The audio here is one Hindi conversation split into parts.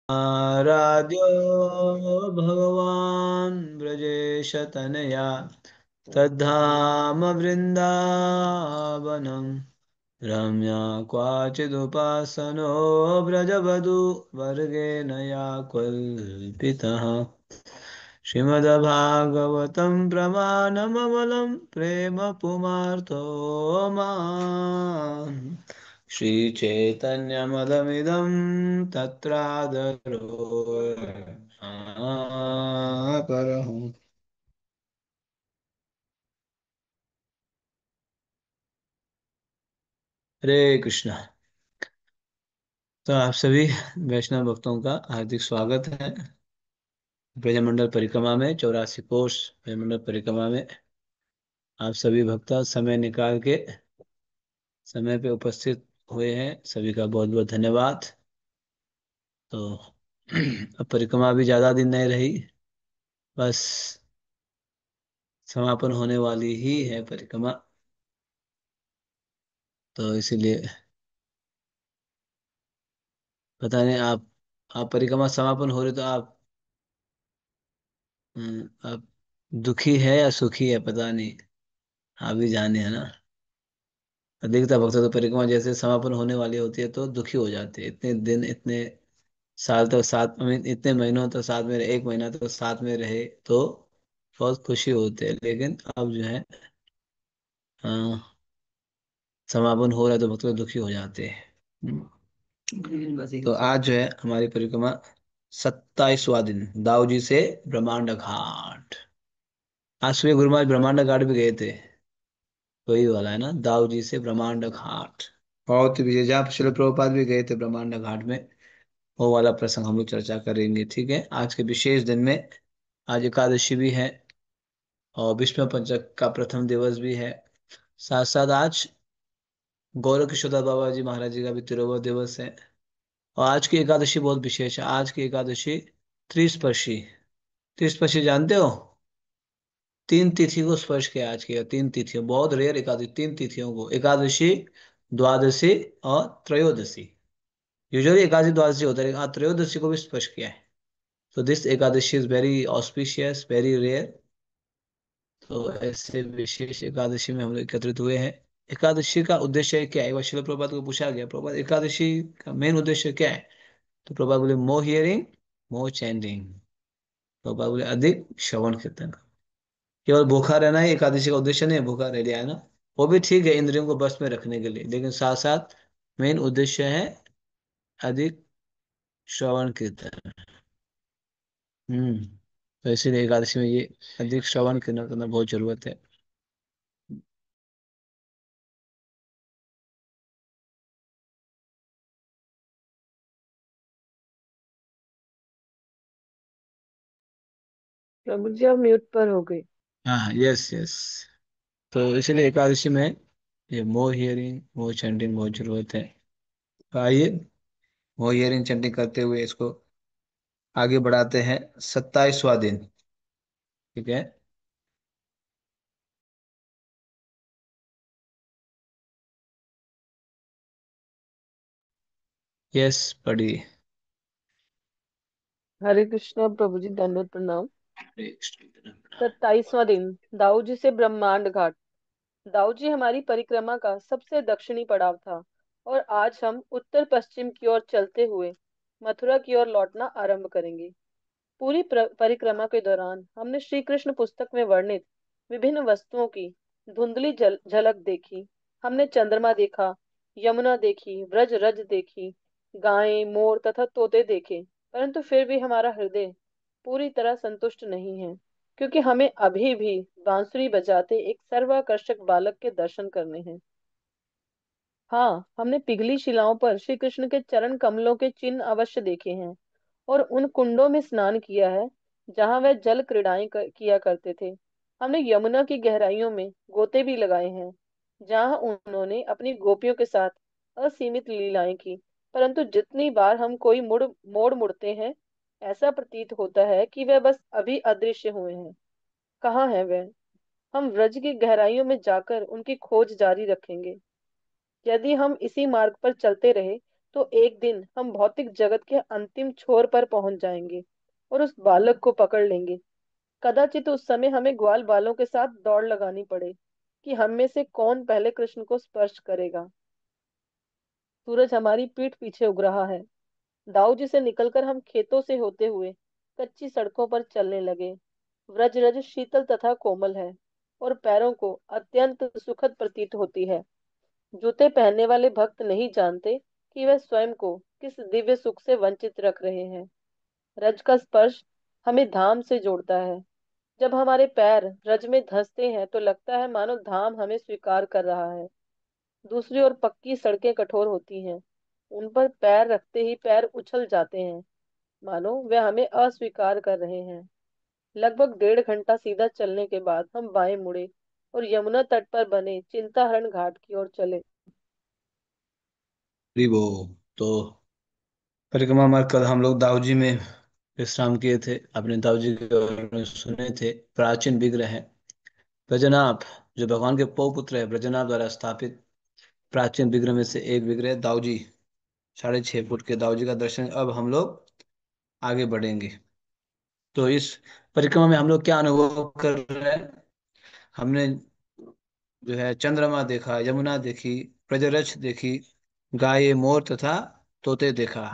आराध्यो भगवान् ब्रजेशतनया तद्धाम वृन्दावनं रम्या क्वाचिदुपासनो व्रजवधू वर्गेण या कल्पितः श्रीमद्भागवतं प्रमाणममलं प्रेम पुमार्तो माम् श्रीचैतन्यमदमिदं तत्रादरो परहं। हरे कृष्णा। तो आप सभी वैष्णव भक्तों का हार्दिक स्वागत है ब्रजमंडल परिक्रमा में, 84 कोष ब्रजमंडल परिक्रमा में। आप सभी भक्त समय निकाल के समय पे उपस्थित हुए हैं, सभी का बहुत बहुत धन्यवाद। तो अब परिक्रमा भी ज्यादा दिन नहीं रही, बस समापन होने वाली ही है परिक्रमा। तो इसीलिए पता नहीं आप परिक्रमा समापन हो रही तो आप दुखी है या सुखी है, पता नहीं। आप भी जाने, है ना। अधिकतर भक्तों तो परिक्रमा जैसे समापन होने वाली होती है तो दुखी हो जाते हैं। इतने दिन, इतने साल तो साथ में, इतने महीनों तो साथ में रहे, 1 महीना तो साथ में रहे तो बहुत खुशी होती है। लेकिन अब जो है अ, समापन हो रहा है तो भक्त लोग दुखी हो जाते हैं। तो आज जो है हमारी परिक्रमा 27वां दिन, दाऊ जी से ब्रह्मांड घाट। आज सुबह गुरु महाराज ब्रह्मांड घाट भी गए थे। वही वाला है ना, दाऊ जी से ब्रह्मांड घाट। बहुत ही विजय, जहाँ शिल प्रभुपाद भी गए थे ब्रह्मांड घाट में। वो वाला प्रसंग हम लोग चर्चा करेंगे, ठीक है, आज के विशेष दिन में। आज एकादशी भी है और विष्णु पंचक का प्रथम दिवस भी है। साथ साथ आज गौरव किशोरदास बाबा जी महाराज जी का भी 13वां दिवस है। और आज की एकादशी बहुत विशेष है। आज की एकादशी त्रिस्पर्शी। त्रिस्पर्शी जानते हो? 3 तिथि को स्पर्श किया आज की, 3 तिथियों, बहुत रेयर एकादशी। 3 तिथियों को, एकादशी, द्वादशी और त्रयोदशी। यूजुअली एकादशी द्वादशी होता है, लेकिन आज त्रयोदशी को भी स्पर्श किया है। तो this Ekadashi is very auspicious, very rare. तो ऐसे विशेष एकादशी में हम लोग एकत्रित हुए हैं। एकादशी का उद्देश्य क्या है? एक बार श्रील प्रभुपाद को पूछा गया, प्रभुपाद एकादशी का मेन उद्देश्य क्या है? तो प्रभुपाद बोले, मोर हियरिंग, मोर चैंटिंग। प्रभुपाद बोले, अधिक श्रवण कीर्तन। केवल भूखा रहना ही एकादशी का उद्देश्य नहीं है, भूखा रह लिया, है ना। वो भी ठीक है इंद्रियों को बस में रखने के लिए, लेकिन साथ साथ मेन उद्देश्य है अधिक श्रवण कीर्तन। हम्म। तो इसीलिए एकादशी में ये अधिक श्रवण कीर्तन करना बहुत जरूरत है। प्रभु जी आप म्यूट पर हो गए। हाँ, यस यस। तो इसीलिए एकादशी में ये मोर हियरिंग, मोर चैंटिंग बहुत जरूरत है। तो आइए मोर हियरिंग चैंटिंग करते हुए इसको आगे बढ़ाते हैं। 27वां दिन, ठीक है। यस, पढ़िए। हरे कृष्णा प्रभु जी, दंडवत प्रणाम। हरे कृष्ण। 27वां दिन, दाऊ जी से ब्रह्मांड घाट। दाऊ जी हमारी परिक्रमा का सबसे दक्षिणी पड़ाव था और आज हम उत्तर पश्चिम की ओर चलते हुए मथुरा की ओर लौटना आरंभ करेंगे। पूरी परिक्रमा के दौरान हमने श्री कृष्ण पुस्तक में वर्णित विभिन्न वस्तुओं की धुंधली झलक देखी। हमने चंद्रमा देखा, यमुना देखी, व्रज रज देखी, गायें, मोर तथा तोते देखे। परंतु फिर भी हमारा हृदय पूरी तरह संतुष्ट नहीं है, क्योंकि हमें अभी भी बांसुरी बजाते एक सर्वाकर्षक बालक के दर्शन करने हैं। हाँ, हमने पिघली शिलाओं पर श्री कृष्ण के चरण कमलों के चिन्ह अवश्य देखे हैं और उन कुंडों में स्नान किया है जहां वह जल क्रीड़ाएं किया करते थे। हमने यमुना की गहराइयों में गोते भी लगाए हैं जहां उन्होंने अपनी गोपियों के साथ असीमित लीलाएं की। परंतु जितनी बार हम कोई मोड़ मुड़ते हैं, ऐसा प्रतीत होता है कि वह बस अभी अदृश्य हुए हैं। कहाँ है वह? हम व्रज की गहराइयों में जाकर उनकी खोज जारी रखेंगे। यदि हम इसी मार्ग पर चलते रहे तो एक दिन हम भौतिक जगत के अंतिम छोर पर पहुंच जाएंगे और उस बालक को पकड़ लेंगे। कदाचित उस समय हमें ग्वाल बालों के साथ दौड़ लगानी पड़े कि हम में से कौन पहले कृष्ण को स्पर्श करेगा। सूरज हमारी पीठ पीछे उग रहा है। दाऊजी से निकलकर हम खेतों से होते हुए कच्ची सड़कों पर चलने लगे। व्रज रज शीतल तथा कोमल है और पैरों को अत्यंत सुखद प्रतीत होती है। जूते पहनने वाले भक्त नहीं जानते कि वे स्वयं को किस दिव्य सुख से वंचित रख रहे हैं। रज का स्पर्श हमें धाम से जोड़ता है। जब हमारे पैर रज में धंसते हैं तो लगता है मानो धाम हमें स्वीकार कर रहा है। दूसरी ओर पक्की सड़कें कठोर होती हैं। उन पर पैर रखते ही पैर उछल जाते हैं, मानो वे हमें अस्वीकार कर रहे हैं। लगभग 1.5 घंटा सीधा चलने के बाद हम बाएं मुड़े और यमुना तट पर बने चिंताहरण घाट की ओर चले। वो तो परिक्रमा मार्ग कल हम लोग दाऊजी में विश्राम किए थे। अपने दाऊजी के बारे में सुने थे। प्राचीन विग्रह है ब्रजनाभ, जो भगवान के पौपुत्र है, ब्रजनाभ द्वारा स्थापित प्राचीन विग्रह में से एक विग्रह है दाऊजी। 6.5 फुट के दाऊजी का दर्शन। अब हम लोग आगे बढ़ेंगे। तो इस परिक्रमा में हम लोग क्या अनुभव कर रहे हैं? हमने जो है चंद्रमा देखा, यमुना देखी, ब्रजरक्ष देखी, गाय मोर तथा तोते देखा।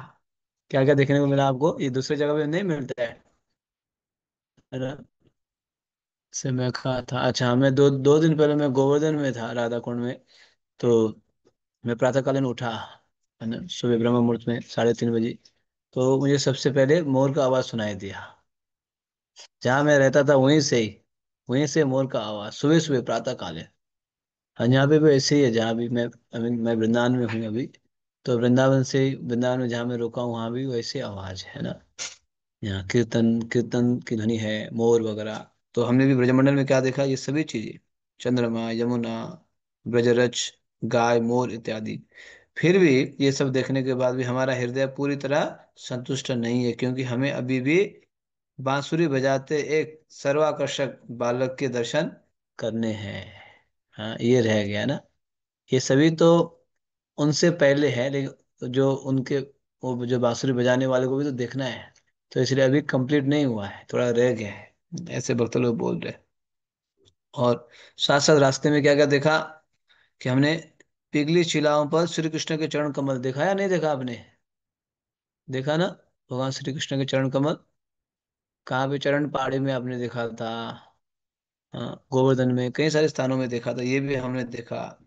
क्या क्या देखने को मिला आपको? ये दूसरी जगह पे नहीं मिलता है ना? से मैं कहा था, अच्छा, मैं दो दो दिन पहले मैं गोवर्धन में था, राधा कुंड में। तो मैं प्रातःकालीन उठा, है ना, सुबह ब्रह्म मुहूर्त में 3:30 बजे। तो मुझे सबसे पहले मोर का आवाज सुनाई दिया। जहाँ मैं रहता था वहीं से मोर का आवाज सुबह सुबह प्रातः कालीन। हाँ, यहाँ पे भी ऐसे ही है। जहाँ भी मैं वृंदावन में हूँ अभी। तो वृंदावन में जहाँ मैं रुका हूँ वहाँ भी वैसे आवाज है ना। यहाँ कीर्तन कीर्तन की ध्वनि है, मोर वगैरह। तो हमने भी ब्रजमंडल में क्या देखा? ये सभी चीजें, चंद्रमा, यमुना, ब्रजरक्ष, गाय, मोर इत्यादि। फिर भी ये सब देखने के बाद भी हमारा हृदय पूरी तरह संतुष्ट नहीं है, क्योंकि हमें अभी भी बांसुरी बजाते एक सर्वाकर्षक बालक के दर्शन करने हैं। हाँ, ये रह गया ना। ये सभी तो उनसे पहले है, लेकिन जो उनके, वो जो बांसुरी बजाने वाले को भी तो देखना है। तो इसलिए अभी कंप्लीट नहीं हुआ है, थोड़ा रह गया है, ऐसे भक्त लोग बोल रहे हैं। और साथ साथ रास्ते में क्या क्या देखा कि हमने पिघली शिलाओं पर श्री कृष्ण के चरण कमल देखा या नहीं देखा आपने? देखा ना, भगवान श्री कृष्ण के चरण कमल। कहाँ पे? चरण पहाड़ी में आपने देखा था। हाँ, गोवर्धन में कई सारे स्थानों में देखा था, ये भी हमने देखा।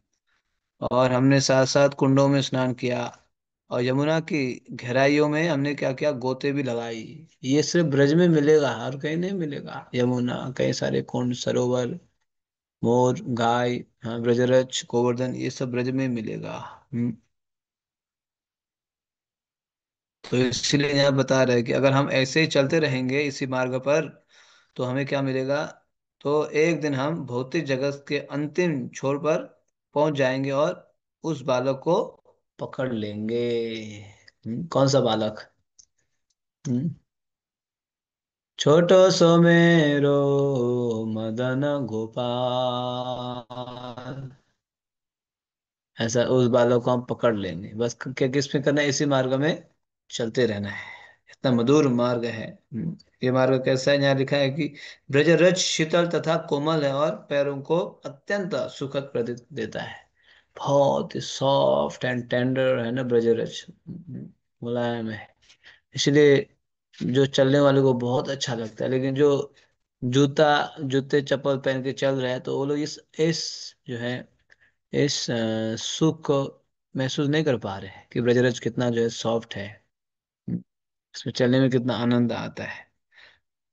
और हमने साथ साथ कुंडों में स्नान किया। और यमुना की गहराइयों में हमने क्या किया? गोते भी लगाई। ये सिर्फ ब्रज में मिलेगा, और कहीं नहीं मिलेगा। यमुना, कई सारे कुंड, सरोवर, मोर, गाय, हाँ, ब्रजरक्ष, गोवर्धन, ये सब ब्रज में मिलेगा। तो इसलिए यहाँ बता रहे हैं कि अगर हम ऐसे ही चलते रहेंगे इसी मार्ग पर, तो हमें क्या मिलेगा? तो एक दिन हम भौतिक जगत के अंतिम छोर पर पहुंच जाएंगे और उस बालक को पकड़ लेंगे। कौन सा बालक? हम्म, छोटो सो मेरो मदन गोपाल। ऐसा उस बालक को हम पकड़ लेंगे। बस क्या किस में करना है? इसी मार्ग में चलते रहना है। इतना मधुर मार्ग है। ये मार्ग कैसा है? यहाँ लिखा है कि ब्रज रज शीतल तथा कोमल है और पैरों को अत्यंत सुखद प्रतीत देता है। बहुत ही सॉफ्ट एंड टेंडर है ना ब्रजरज। मुलायम है। इसलिए जो चलने वाले को बहुत अच्छा लगता है। लेकिन जो जूता जूते चप्पल पहन के चल रहे हैं, तो वो लोग इस जो है इस सुख को महसूस नहीं कर पा रहे हैं कि ब्रजरज कितना जो है सॉफ्ट है। इसमें चलने में कितना आनंद आता है।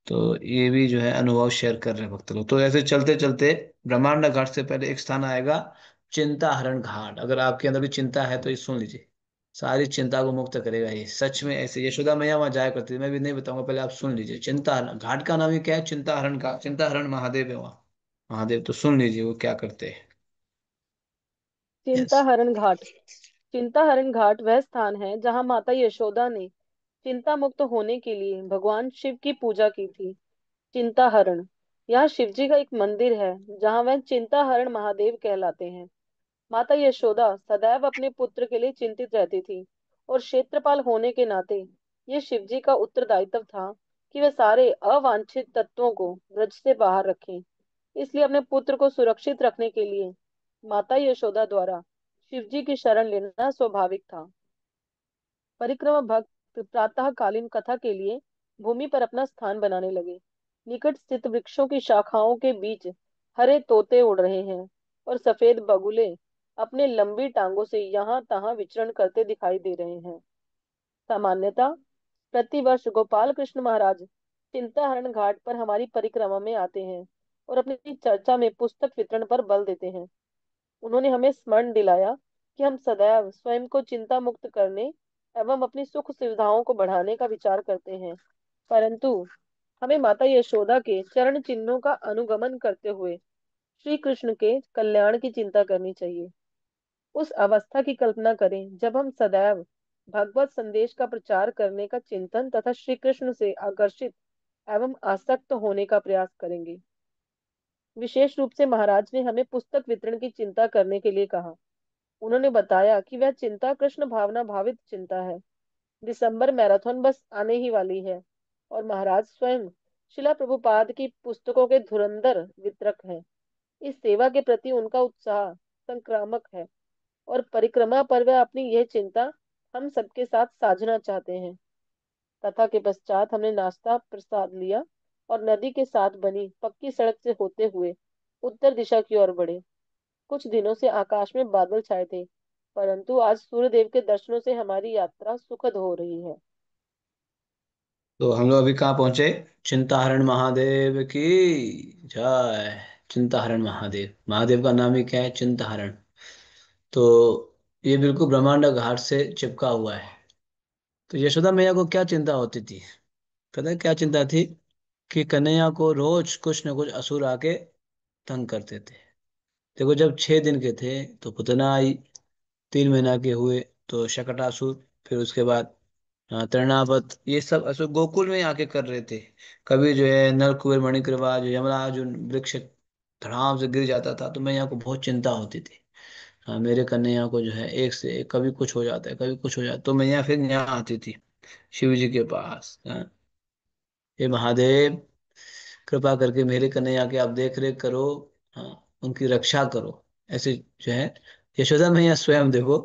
तो ये भी जो है अनुभव शेयर कर रहे हैं भक्त लोग। तो ऐसे चलते चलते ब्रह्मांड घाट से पहले एक स्थान आएगा, चिंता हरण घाट। अगर आपके अंदर भी चिंता है तो ये सुन लीजिए, सारी चिंता को मुक्त करेगा ये। सच में ऐसे यशोदा मैया वहां जाया करती थी, मैं भी नहीं बताऊंगा, पहले आप सुन लीजिए। चिंता हरण घाट का नाम ही क्या है? चिंता हरण का। चिंता हरण महादेव है वहाँ। महादेव, तो सुन लीजिए वो क्या करते हैं। यस। चिंताहरण घाट। चिंताहरण घाट वह स्थान है जहाँ माता यशोदा ने चिंता मुक्त होने के लिए भगवान शिव की पूजा की थी। चिंताहरण, यहाँ शिव जी का एक मंदिर है जहाँ वह चिंताहरण महादेव कहलाते हैं। माता यशोदा सदैव अपने पुत्र के लिए चिंतित रहती थी और क्षेत्रपाल होने के नाते ये शिवजी का उत्तरदायित्व था कि वे सारे अवांछित तत्वों को ब्रज से बाहर रखें। इसलिए अपने पुत्र को सुरक्षित रखने के लिए माता यशोदा द्वारा शिवजी की शरण लेना स्वाभाविक था। परिक्रमा भक्त प्रातःकालीन कथा के लिए भूमि पर अपना स्थान बनाने लगे। निकट स्थित वृक्षों की शाखाओं के बीच हरे तोते उड़ रहे हैं और सफेद बगुले अपने लंबी टांगों से यहाँ तहाँ विचरण करते दिखाई दे रहे हैं। सामान्यतः प्रतिवर्ष गोपाल कृष्ण महाराज चिंताहरण घाट पर हमारी परिक्रमा में आते हैं और अपनी चर्चा में पुस्तक वितरण पर बल देते हैं। उन्होंने हमें स्मरण दिलाया कि हम सदैव स्वयं को चिंता मुक्त करने एवं अपनी सुख सुविधाओं को बढ़ाने का विचार करते हैं, परंतु हमें माता यशोदा के चरण चिन्हों का अनुगमन करते हुए श्री कृष्ण के कल्याण की चिंता करनी चाहिए। उस अवस्था की कल्पना करें जब हम सदैव भगवत संदेश का प्रचार करने का चिंतन तथा श्री कृष्ण से आकर्षित एवं आसक्त होने का प्रयास करेंगे। विशेष रूप से महाराज ने हमें पुस्तक वितरण की चिंता करने के लिए कहा। उन्होंने बताया कि वह चिंता कृष्ण भावना भावित चिंता है। दिसंबर मैराथन बस आने ही वाली है और महाराज स्वयं शिला प्रभुपाद की पुस्तकों के धुरंधर वितरक हैं। इस सेवा के प्रति उनका उत्साह संक्रामक है और परिक्रमा पर वह अपनी यह चिंता हम सबके साथ साझना चाहते हैं। कथा के पश्चात हमने नाश्ता प्रसाद लिया और नदी के साथ बनी पक्की सड़क से होते हुए उत्तर दिशा की ओर बढ़े। कुछ दिनों से आकाश में बादल छाए थे, परंतु आज सूर्यदेव के दर्शनों से हमारी यात्रा सुखद हो रही है। तो हम लोग अभी कहाँ पहुंचे? चिंताहरण महादेव की जय। चिंताहरण महादेव, महादेव का नाम ही क्या है? चिंताहरण। तो ये बिल्कुल ब्रह्मांड घाट से चिपका हुआ है। तो यशोदा मैया को क्या चिंता होती थी? पता है क्या चिंता थी? कि कन्हैया को रोज कुछ न कुछ असुर आके तंग करते थे। देखो, जब 6 दिन के थे तो पुतना आई, 3 महीना के हुए तो शकटासुर, फिर उसके बाद तृणावत, ये सब असुर गोकुल में ही आके कर रहे थे। कभी जो है नलकुबेर मणिकृपा जो यमराज जो वृक्ष धड़ाम से गिर जाता था, तो मैया को बहुत चिंता होती थी। हाँ, मेरे कन्हैया को जो है एक से एक कभी कुछ हो जाता है, कभी कुछ हो जाता है। तो मैया फिर यहाँ आती थी शिव जी के पास। हाँ, हे महादेव, कृपा करके मेरे कन्हैया के आप देख रेख करो। हाँ, उनकी रक्षा करो। ऐसे जो है यशोदा मैया स्वयं, देखो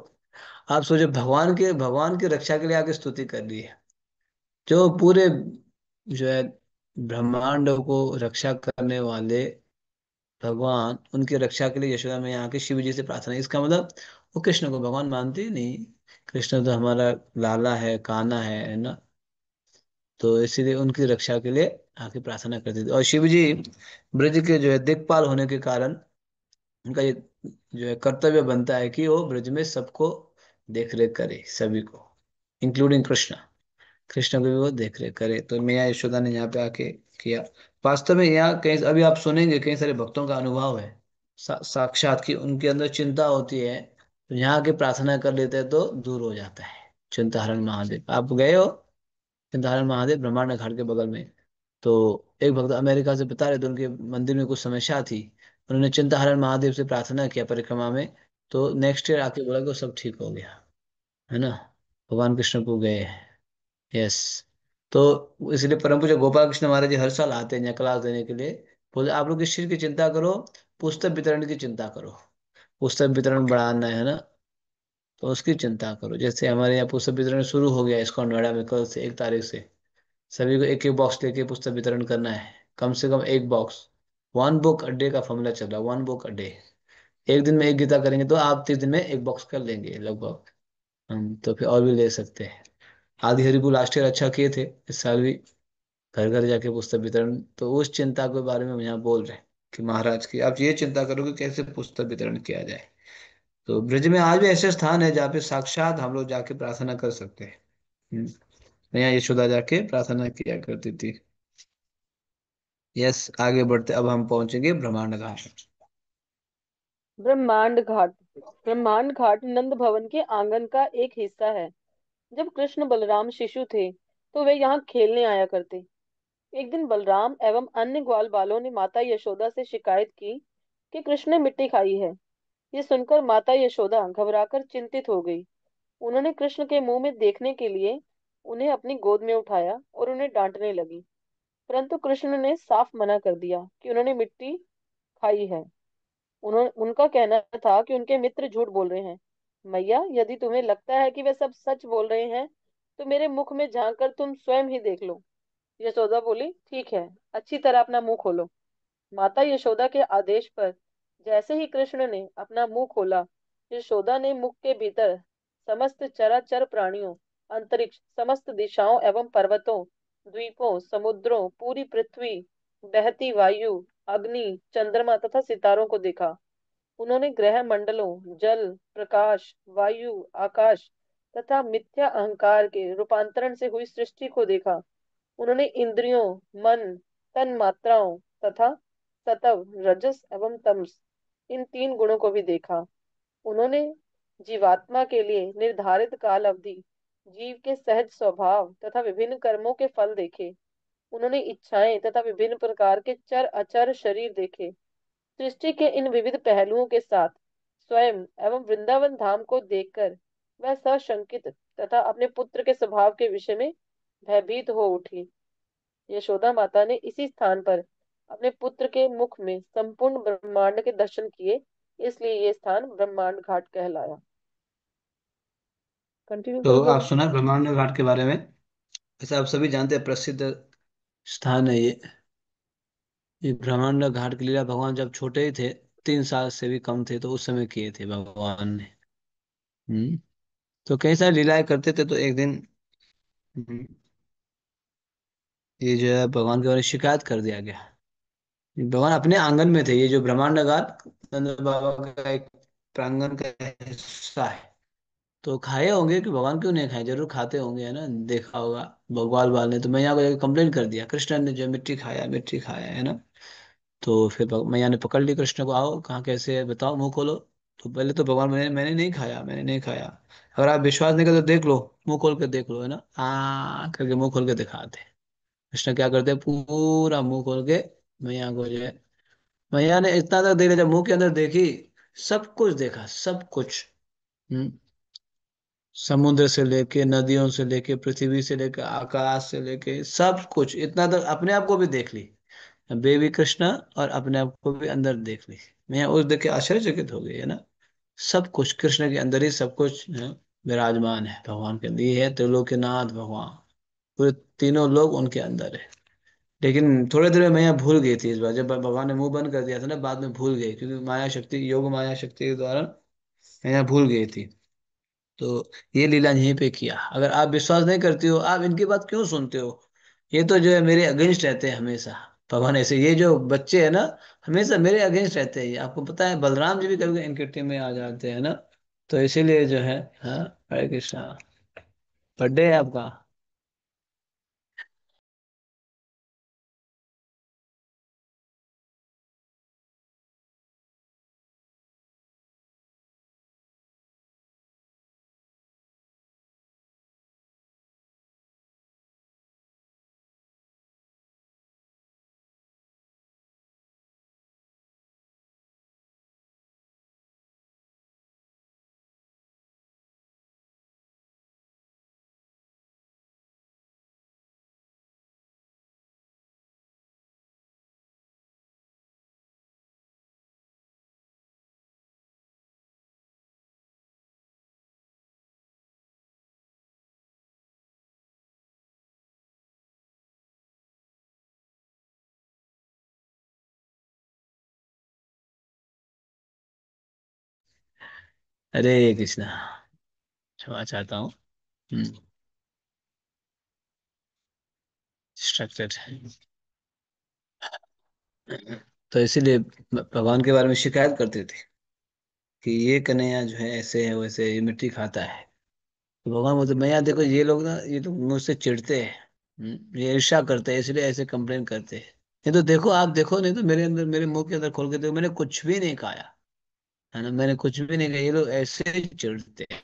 आप सोचो, भगवान की रक्षा के लिए आके स्तुति कर रही है। जो पूरे जो है ब्रह्मांड को रक्षा करने वाले भगवान, उनकी रक्षा के लिए यशोदा मैया आके शिव जी से प्रार्थना। इसका मतलब वो कृष्ण को भगवान मानते ही नहीं। कृष्ण तो हमारा लाला है, कान्हा है ना। तो इसीलिए उनकी रक्षा के लिए आके प्रार्थना करते थे। और शिव जी ब्रज के जो है दिक्पाल होने के कारण उनका ये जो है कर्तव्य बनता है कि वो ब्रज में सबको देख रेख करे, सभी को, इंक्लूडिंग कृष्ण। कृष्ण को भी वो देख रेख करे। तो मैया यशोदा ने यहाँ पे आके किया। वास्तव में यहाँ कहीं अभी आप सुनेंगे कई सारे भक्तों का अनुभव है साक्षात की उनके अंदर चिंता होती है, तो यहाँ आके प्रार्थना कर लेते हैं तो दूर हो जाता है। चिंताहरण महादेव, आप गए हो? चिंताहरण महादेव ब्रह्मांड घाट के बगल में। तो एक भक्त अमेरिका से बता रहे थे, उनके मंदिर में कुछ समस्या थी। उन्होंने चिंताहरण महादेव से प्रार्थना किया परिक्रमा में। तो नेक्स्ट ईयर आके बोला कि वो सब ठीक हो गया, है ना। भगवान कृष्ण को गए। यस। तो इसलिए परम पूज्य गोपाल कृष्ण महाराज जी हर साल आते हैं यहाँ क्लास देने के लिए। बोले आप लोग किस चीज की चिंता करो? पुस्तक वितरण की चिंता करो। पुस्तक वितरण बढ़ाना है ना, तो उसकी चिंता करो। जैसे हमारे यहाँ पुस्तक वितरण शुरू हो गया इस्कॉन नोएडा में, कल से 1 तारीख से सभी को एक एक बॉक्स लेके पुस्तक वितरण करना है। कम से कम एक बॉक्स। 1 बुक अ डे का फॉर्मूला चल रहा है, 1 बुक अ डे। एक दिन में एक गीता करेंगे तो आप 30 दिन में एक बॉक्स कर लेंगे लगभग। हम तो फिर और भी ले सकते हैं। आदि हरिपुर लास्ट ईयर अच्छा किए थे, इस साल भी घर घर जाके पुस्तक वितरण। तो उस चिंता के बारे में हम यहाँ बोल रहे हैं कि महाराज की आप ये चिंता करो कि कैसे पुस्तक वितरण किया जाए। तो ब्रज में आज भी ऐसे स्थान है जहाँ पे साक्षात हम लोग जाके प्रार्थना कर सकते हैं। यहाँ यशोदा जाके प्रार्थना किया करती थी। यस, आगे बढ़ते अब हम पहुंचेंगे ब्रह्मांड घाट। ब्रह्मांड घाट। ब्रह्मांड घाट नंद भवन के आंगन का एक हिस्सा है। जब कृष्ण बलराम शिशु थे तो वे यहाँ खेलने आया करते। एक दिन बलराम एवं अन्य ग्वाल बालों ने माता यशोदा से शिकायत की कि कृष्ण ने मिट्टी खाई है। ये सुनकर माता यशोदा घबराकर चिंतित हो गई। उन्होंने कृष्ण के मुंह में देखने के लिए उन्हें अपनी गोद में उठाया और उन्हें डांटने लगी। परंतु कृष्ण ने साफ मना कर दिया कि उन्होंने मिट्टी खाई है। उनका कहना था कि उनके मित्र झूठ बोल रहे हैं। मैया, यदि तुम्हें लगता है कि वे सब सच बोल रहे हैं, तो मेरे मुख में झांक कर तुम स्वयं ही देख लो। यशोदा बोली, ठीक है, अच्छी तरह अपना मुंह खोलो। माता यशोदा के आदेश पर जैसे ही कृष्ण ने अपना मुंह खोला, यशोदा ने मुख के भीतर समस्त चराचर प्राणियों, अंतरिक्ष, समस्त दिशाओं एवं पर्वतों, द्वीपों, समुद्रों, पूरी पृथ्वी, बहती वायु, अग्नि, चंद्रमा तथा सितारों को देखा। उन्होंने ग्रह मंडलों, जल, प्रकाश, वायु, आकाश तथा मिथ्या अहंकार के रूपांतरण से हुई सृष्टि को देखा। उन्होंने इंद्रियों, मन, तन मात्राओं तथा सत्व, रजस एवं तमस, इन तीन गुणों को भी देखा। उन्होंने जीवात्मा के लिए निर्धारित काल अवधि, जीव के सहज स्वभाव तथा विभिन्न कर्मों के फल देखे। उन्होंने इच्छाएं तथा विभिन्न प्रकार के चर अचर शरीर देखे। सृष्टि के इन विविध पहलुओं के साथ स्वयं एवं वृंदावन धाम को देखकर वह सशंकित तथा अपने पुत्र के स्वभाव के विषय में भयभीत हो उठी। यशोदा माता ने इसी स्थान पर अपने पुत्र के मुख में संपूर्ण ब्रह्मांड के दर्शन किए, इसलिए ये स्थान ब्रह्मांड घाट कहलाया। कंटिन्यू तो करो आप प्रभु। सुना ब्रह्मांड घाट के बारे में? ऐसा आप सभी जानते हैं, प्रसिद्ध स्थान है ये ब्रह्मांड घाट की लीला भगवान जब छोटे ही थे, 3 साल से भी कम थे, तो उस समय किए थे भगवान ने। हम्म। तो कई सारी लीलाएं करते थे, तो एक दिन हम्म, ये जो है भगवान के बारे में शिकायत कर दिया गया। भगवान अपने आंगन में थे, ये जो ब्रह्मांड घाट नंद बाबा का एक प्रांगण का हिस्सा है। तो खाए होंगे कि भगवान क्यों नहीं खाए, जरूर खाते होंगे, है ना, देखा होगा भगवान बाल ने। तो मैया को जाकर कंप्लेंट कर दिया, कृष्ण ने जो मिट्टी खाया है ना। तो फिर मैया ने पकड़ ली कृष्ण को, आओ कहाँ कैसे है बताओ, मुंह खोलो। तो पहले तो भगवान, मैंने नहीं खाया, मैंने नहीं खाया। अगर आप विश्वास नहीं करते तो देख लो, मुंह खोल के देख लो, है ना, करके मुंह खोल के दिखाते। कृष्ण क्या करते हैं, पूरा मुंह खोल के मैया को जो है, मैया ने इतना तक देख लिया, जब मुंह के अंदर देखी, सब कुछ देखा, सब कुछ। हम्म। समुद्र से लेके, नदियों से लेके, पृथ्वी से लेके, आकाश से लेके, सब कुछ इतना तक अपने आप को भी देख ली, बेबी कृष्णा, और अपने आप को भी अंदर देख ली। मैं उस देख के आश्चर्यचकित हो गई, है ना। सब कुछ कृष्ण के अंदर ही सब कुछ है, विराजमान है भगवान के अंदर। ये है त्रिलोकीनाथ भगवान, पूरे तीनों लोग उनके अंदर है। लेकिन थोड़े देर में मैं भूल गई थी, इस बार जब भगवान ने मुंह बंद कर दिया था ना, बाद में भूल गई, क्योंकि माया शक्ति, योग माया शक्ति के द्वारा मैं भूल गई थी। तो ये लीला यहीं पे किया। अगर आप विश्वास नहीं करती हो, आप इनकी बात क्यों सुनते हो? ये तो जो है मेरे अगेंस्ट रहते हैं हमेशा। भगवान ऐसे, ये जो बच्चे हैं ना, हमेशा मेरे अगेंस्ट रहते हैं। ये आपको पता है, बलराम जी भी कभी कभी इनकी टीम में आ जाते हैं ना। तो इसीलिए जो है, हाँ, हरे कृष्णा। बर्थडे है आपका? हरे कृष्णा। क्षमा चाहता हूँ। डिस्ट्रैक्टेड। तो इसीलिए भगवान के बारे में शिकायत करते थे कि ये कन्हैया जो है ऐसे है, वैसे है, ये मिट्टी खाता है। तो भगवान बोलते, मैं यार देखो, ये लोग ना, ये तो मुझसे चिढ़ते हैं। ये ईर्ष्या करते हैं, इसलिए ऐसे कंप्लेन करते हैं। नहीं तो देखो, आप देखो, नहीं तो मेरे अंदर, मेरे मुंह के अंदर खोल के देखो, मैंने कुछ भी नहीं खाया, है ना, मैंने कुछ भी नहीं खाया। ये लोग ऐसे ही चिढ़ते हैं।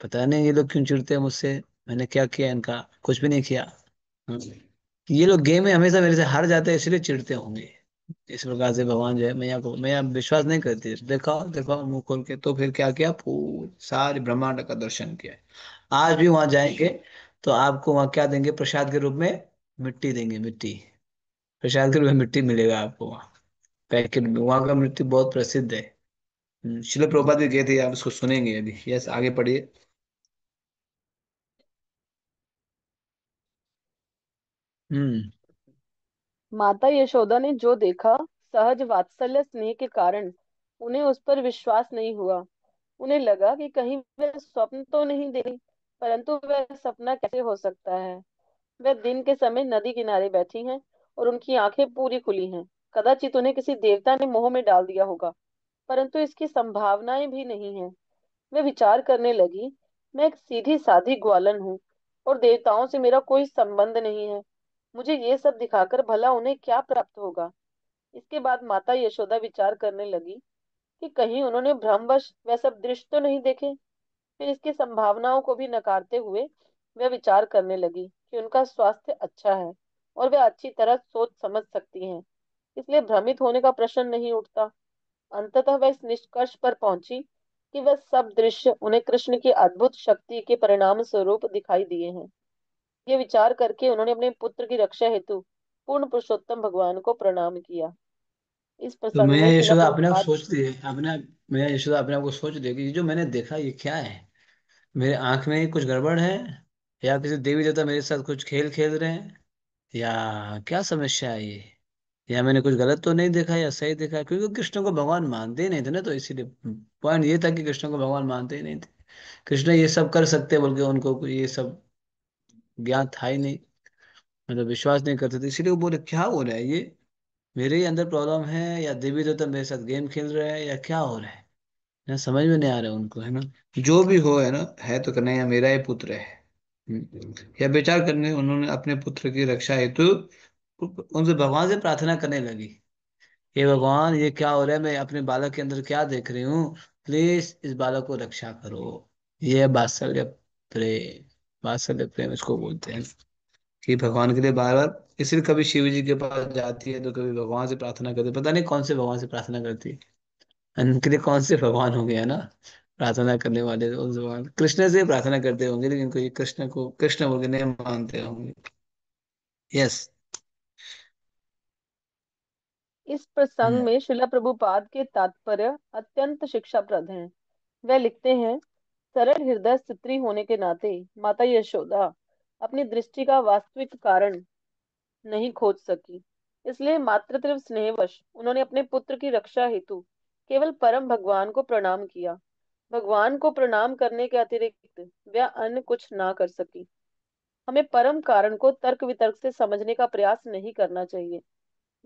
पता नहीं ये लोग क्यों चिढ़ते हैं मुझसे, मैंने क्या किया इनका? कुछ भी नहीं किया। हम्म। ये लोग गेम में हमेशा मेरे से हार जाते हैं, इसलिए चिढ़ते होंगे। इस प्रकार से भगवान जो है मैया को, मैया विश्वास नहीं करती, देखो देखो मुंह खोल के, तो फिर क्या किया, पूरे सारे ब्रह्मांड का दर्शन किया। आज भी वहां जाएंगे तो आपको वहां क्या देंगे प्रसाद के रूप में, मिट्टी देंगे, मिट्टी। प्रसाद के रूप में मिट्टी मिलेगा आपको वहाँ पैकेट में। वहाँ का मिट्टी बहुत प्रसिद्ध है। शिल प्रभुपाद भी गए थे, आप उसको सुनेंगे अभी। यस, आगे पढ़िए। हम्म। माता यशोदा ने जो देखा, सहज वात्सल्य स्नेह के कारण उन्हें उस पर विश्वास नहीं हुआ। उन्हें लगा कि कहीं वह स्वप्न तो नहीं दे रही, परंतु वह सपना कैसे हो सकता है। वह दिन के समय नदी किनारे बैठी हैं और उनकी आंखें पूरी खुली हैं। कदाचित उन्हें किसी देवता ने मोह में डाल दिया होगा, परंतु इसकी संभावनाएं भी नहीं है। वे विचार करने लगी, मैं एक सीधी साधी ग्वालन हूँ और देवताओं से मेरा कोई संबंध नहीं है। मुझे ये सब दिखाकर भला उन्हें क्या प्राप्त होगा। इसके बाद माता यशोदा विचार करने लगी कि कहीं उन्होंने भ्रमवश वह सब दृश्य तो नहीं देखे। फिर इसकी संभावनाओं को भी नकारते हुए वह विचार करने लगी कि उनका स्वास्थ्य अच्छा है और वे अच्छी तरह सोच समझ सकती हैं, इसलिए भ्रमित होने का प्रश्न नहीं उठता। अंततः वह इस निष्कर्ष पर पहुंची कि वह सब दृश्य उन्हें कृष्ण की अद्भुत शक्ति के परिणाम स्वरूप दिखाई दिए हैं। ये विचार करके उन्होंने अपने पुत्र की रक्षा हेतु पूर्ण पुरुषोत्तम भगवान को प्रणाम किया। इस तो प्रसंग मैया में शिला यशोदा अपने आप प्रभुपाद। सोचती है, अपने, मैया यशोदा अपने आप को सोच रही है कि ये जो मैंने देखा ये क्या है, मेरे आंख में ही कुछ गड़बड़ है, या किसी देवी देवता मेरे साथ कुछ खेल खेल रहे हैं, या क्या समस्या है ये, या मैंने कुछ गलत तो नहीं देखा या सही देखा। क्योंकि कृष्ण को भगवान मानते ही नहीं थे ना, तो इसीलिए पॉइंट ये था कि कृष्ण को भगवान मानते ही नहीं थे। कृष्ण ये सब कर सकते बल्कि उनको ये सब ज्ञान था ही नहीं, मतलब विश्वास नहीं करते थे। इसीलिए वो बोले क्या हो रहा है ये, मेरे ही अंदर प्रॉब्लम है, या देवी देवता मेरे साथ गेम खेल रहे हैं, या क्या हो रहा है ना, समझ में नहीं आ रहा है उनको, है ना। जो भी हो, है ना, है तो कन्हैया मेरा ही पुत्र है। यह विचार करने उन्होंने अपने पुत्र की रक्षा हेतु उनसे भगवान से प्रार्थना करने लगी। हे भगवान, ये क्या हो रहा है, मैं अपने बालक के अंदर क्या देख रही हूँ, प्लीज इस बालक को रक्षा करो। ये है वात्सल्य प्रेम। वात्सल्य प्रेम इसको बोलते हैं, कि भगवान के लिए बार बार, इसलिए कभी शिव जी के पास जाती है तो कभी भगवान से प्रार्थना करती है। पता नहीं कौन से भगवान से प्रार्थना करती है, उनके लिए कौन से भगवान हो गए, है ना, प्रार्थना करने वाले उस भगवान कृष्ण से प्रार्थना करते होंगे, लेकिन कोई कृष्ण को कृष्ण बोल के नहीं मानते होंगे। यस। इस प्रसंग हम्म। में शिला प्रभुपाद के तात्पर्य अत्यंत शिक्षाप्रद हैं। वह लिखते हैं, सरल हृदय स्त्री होने के नाते माता यशोदा अपनी दृष्टि का वास्तविक कारण नहीं खोज सकी। इसलिए मातृत्व स्नेहवश उन्होंने अपने पुत्र की रक्षा हेतु केवल परम भगवान को प्रणाम किया। भगवान को प्रणाम करने के अतिरिक्त वह अन्य कुछ ना कर सकी। हमें परम कारण को तर्क वितर्क से समझने का प्रयास नहीं करना चाहिए।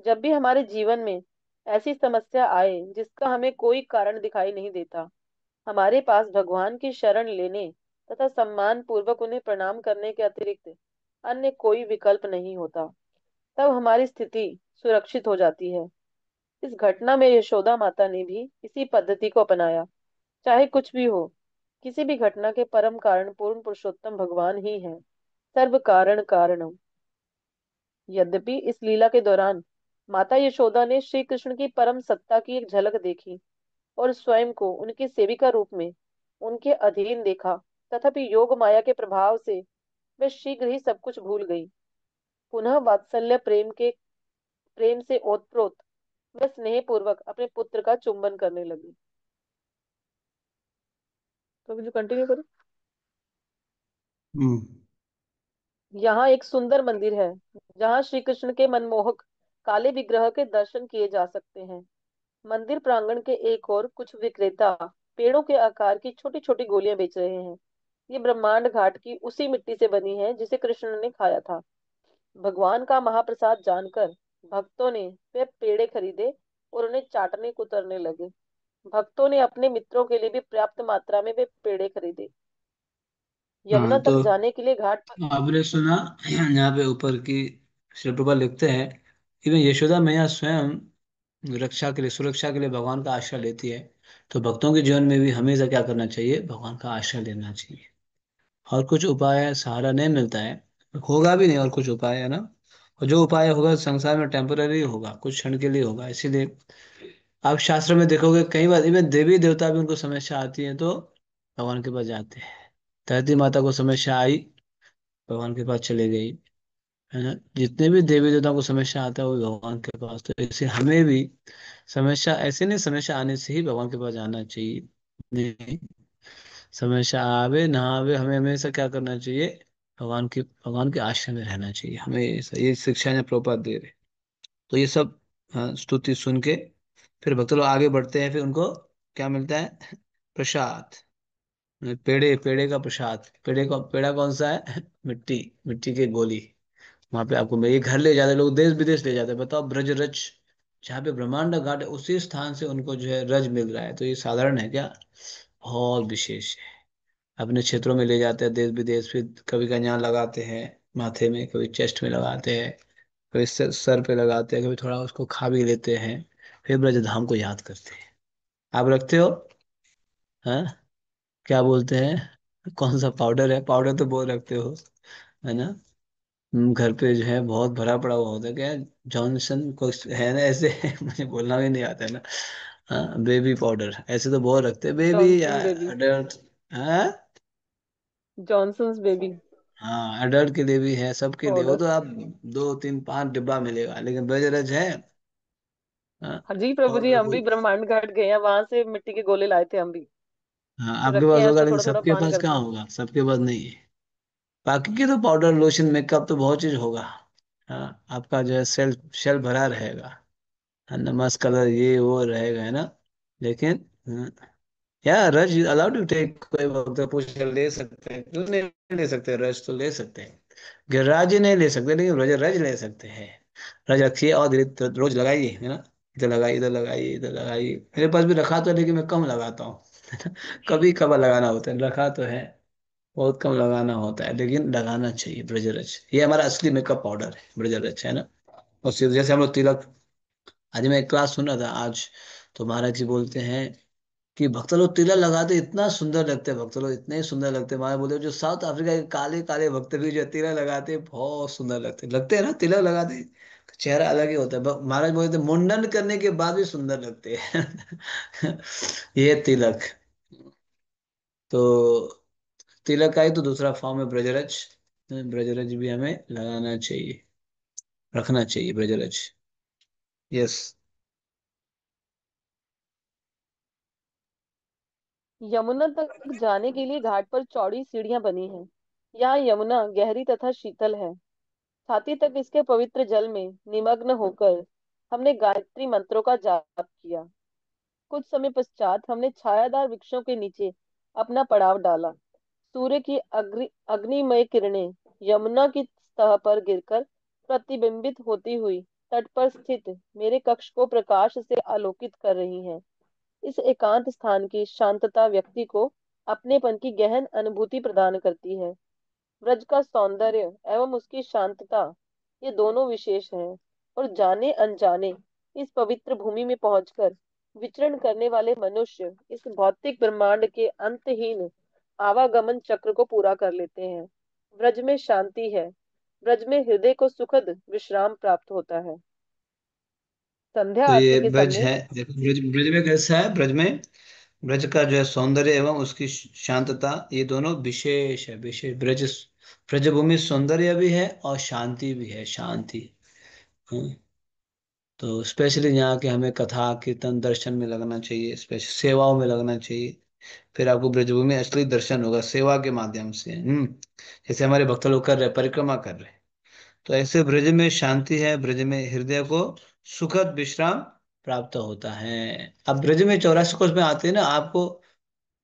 जब भी हमारे जीवन में ऐसी समस्या आए जिसका हमें कोई कारण दिखाई नहीं देता, हमारे पास भगवान की शरण लेने तथा सम्मान पूर्वक उन्हें प्रणाम करने के अतिरिक्त अन्य कोई विकल्प नहीं होता। तब हमारी स्थिति सुरक्षित हो जाती है। इस घटना में यशोदा माता ने भी इसी पद्धति को अपनाया। चाहे कुछ भी हो, किसी भी घटना के परम कारण पूर्ण पुरुषोत्तम भगवान ही है, सर्व कारण कारणम। यद्यपि इस लीला के दौरान माता यशोदा ने श्री कृष्ण की परम सत्ता की एक झलक देखी और स्वयं को उनकी सेविका रूप में उनके अधीन देखा, तथापि योग माया के प्रभाव से वे शीघ्र ही सब कुछ भूल गई। पुनः वात्सल्य प्रेम से ओतप्रोत वह स्नेह पूर्वक अपने पुत्र का चुंबन करने लगी। तो जो कंटिन्यू करो। हम्म। यहाँ एक सुंदर मंदिर है जहाँ श्री कृष्ण के मनमोहक काले विग्रह के दर्शन किए जा सकते हैं। मंदिर प्रांगण के एक ओर कुछ विक्रेता पेड़ों के आकार की छोटी छोटी गोलियां बेच रहे हैं। ये ब्रह्मांड घाट की उसी मिट्टी से बनी है जिसे कृष्ण ने खाया था। भगवान का महाप्रसाद जानकर भक्तों ने वे पेड़े खरीदे और उन्हें चाटने कुतरने लगे। भक्तों ने अपने मित्रों के लिए भी पर्याप्त मात्रा में वे पेड़े खरीदे। यमुना हाँ, तक तो जाने के लिए घाट पर। आपने सुना, यहाँ पे ऊपर की शिव प्रभा लिखते हैं कि मैं यशोदा मैया स्वयं रक्षा के लिए, सुरक्षा के लिए भगवान का आश्रय लेती है। तो भक्तों के जीवन में भी हमेशा क्या करना चाहिए, भगवान का आश्रय लेना चाहिए। और कुछ उपाय है, सहारा नहीं मिलता है, होगा भी नहीं और कुछ उपाय, है ना। और जो उपाय होगा संसार में टेम्पररी होगा, कुछ क्षण के लिए होगा। इसीलिए आप शास्त्र में देखोगे कई बार इवन देवी देवता भी उनको समस्या आती है तो भगवान के पास जाते हैं। धरती माता को समस्या आई, भगवान के पास चले गई, है ना। जितने भी देवी देवताओं को समस्या आता है वो भी भगवान के पास। तो इससे हमें भी समस्या ऐसे नहीं, समस्या आने से ही भगवान के पास जाना चाहिए। नहीं, समस्या आवे ना आवे हमें हमेशा क्या करना चाहिए, भगवान के आश्रय में रहना चाहिए हमें। ये शिक्षा ने प्रभुपाद दे रहे। तो ये सब स्तुति सुन के फिर भक्त लोग आगे बढ़ते हैं। फिर उनको क्या मिलता है, प्रसाद। पेड़े, पेड़े का प्रसाद। पेड़े का पेड़ा कौन सा है मिट्टी, मिट्टी की गोली। वहां पे आपको ये घर ले जाते हैं लोग, देश विदेश ले जाते हैं। बताओ ब्रज रज, जहाँ पे ब्रह्मांड घाट है उसी स्थान से उनको जो है रज मिल रहा है। तो ये साधारण है क्या, बहुत विशेष है। अपने क्षेत्रों में ले जाते हैं देश विदेश। फिर कभी कहीं लगाते हैं माथे में, कभी चेस्ट में लगाते हैं, कभी सर पे लगाते हैं, कभी थोड़ा उसको खा भी लेते हैं। फिर ब्रज धाम को याद करते हैं। आप रखते हो, हाँ? क्या बोलते हैं, कौन सा पाउडर है, पाउडर तो बहुत रखते हो, है ना। घर पे जो है बहुत भरा पड़ा हुआ होता है क्या, जॉनसन कुछ है ना ऐसे मुझे बोलना भी नहीं आता है ना। हाँ, बेबी पाउडर ऐसे तो बहुत रखते हैं, बेबी या जॉनसन बेबी। अडल्ट। हाँ, जॉनसन्स बेबी हाँ अडल्ट के लिए भी है, सबके लिए। वो पाउडर। तो आप दो तीन पांच डिब्बा मिलेगा, लेकिन ब्रजरज है। हाँ, हाँ जी प्रभु जी, पाउडर हम भी कोई। ब्रह्मांड घाट गए हैं, वहां से मिट्टी के गोले लाए थे हम भी। हाँ तो आपके रखे पास हैं, होगा, उसको लेकिन थोड़ा थोड़ा सबके पान पास करते कहाँ हैं। होगा, सबके पास नहीं है। बाकी के तो पाउडर लोशन मेकअप तो बहुत चीज होगा। हाँ आपका जो है सेल सेल भरा रहेगा, है ना, मस्त कलर ये वो रहेगा, है ना। लेकिन यार रज अलाउड टू टेक, कोई वक्त पूछ कर ले सकते हैं, क्यों नहीं ले सकते, रज तो ले सकते हैं। गिरिराज जी नहीं ले सकते, लेकिन रज रज ले सकते हैं। रज रखिए और धीरे रोज लगाइए, है ना। इधर लगाइए, इधर लगाइए, इधर लगाइए। मेरे पास भी रखा तो है, लेकिन मैं कम लगाता हूँ कभी कभार लगाना होता है, रखा तो है, बहुत कम लगाना होता है, लेकिन लगाना चाहिए ब्रजरज। ये हमारा असली मेकअप पाउडर है ब्रजरज, है ना। और सिर्फ जैसे हम लोग तिलक, आज मैं एक क्लास सुन रहा था आज, तो महाराज जी बोलते हैं कि भक्त लोग तिलक लगाते इतना सुंदर लगते हैं, भक्त लोग इतने ही सुंदर लगते हैं। महाराज बोलते हैं जो साउथ अफ्रीका के काले काले भक्त भी जो तिलक लगाते हैं बहुत सुंदर लगते हैं ना, तिलक लगाते हैं, चेहरा अलग ही होता है। महाराज बोलते हैं मुंडन करने के बाद भी सुंदर लगते हैं ये तिलक। तो तिलक का ही तो दूसरा फॉर्म है ब्रजरज। ब्रजरज भी हमें लगाना चाहिए, रखना चाहिए ब्रजरज। यस। यमुना तक जाने के लिए घाट पर चौड़ी सीढ़ियां बनी हैं। यहाँ यमुना गहरी तथा शीतल है। छाती तक इसके पवित्र जल में निमग्न होकर हमने गायत्री मंत्रों का जाप किया। कुछ समय पश्चात हमने छायादार वृक्षों के नीचे अपना पड़ाव डाला। सूर्य की अग्निमय किरणें यमुना की सतह पर गिरकर प्रतिबिंबित होती हुई तट पर स्थित मेरे कक्ष को प्रकाश से आलोकित कर रही हैं। इस एकांत स्थान की शांतता व्यक्ति को अपनेपन की गहन अनुभूति प्रदान करती है। ब्रज का सौंदर्य एवं उसकी शांतता, ये दोनों विशेष हैं। और जाने अनजाने इस पवित्र भूमि में पहुंचकर विचरण करने वाले मनुष्य इस भौतिक ब्रह्मांड के अंतहीन आवागमन चक्र को पूरा कर लेते हैं। ब्रज में शांति है। ब्रज में हृदय को सुखद विश्राम प्राप्त होता है। संध्या तो आरती ये के ब्रज समय है, देखो ब्रज, ब्रज में कैसा है, ब्रज में ब्रज का जो है सौंदर्य एवं उसकी शांतता, ये दोनों विशेष है, विशेष। ब्रजभूमि सौंदर्य भी है और शांति भी है, शांति। हम्म। तो स्पेशली यहाँ के हमें कथा कीर्तन दर्शन में लगना चाहिए, स्पेशल सेवाओं में लगना चाहिए। फिर आपको ब्रजभूमि में असली दर्शन होगा सेवा के माध्यम से। जैसे हमारे भक्त लोग कर रहे, परिक्रमा कर रहे, तो ऐसे ब्रज में शांति है, ब्रज में हृदय को सुखद विश्राम प्राप्त होता है। अब ब्रज में 84 कोस में आते हैं ना, आपको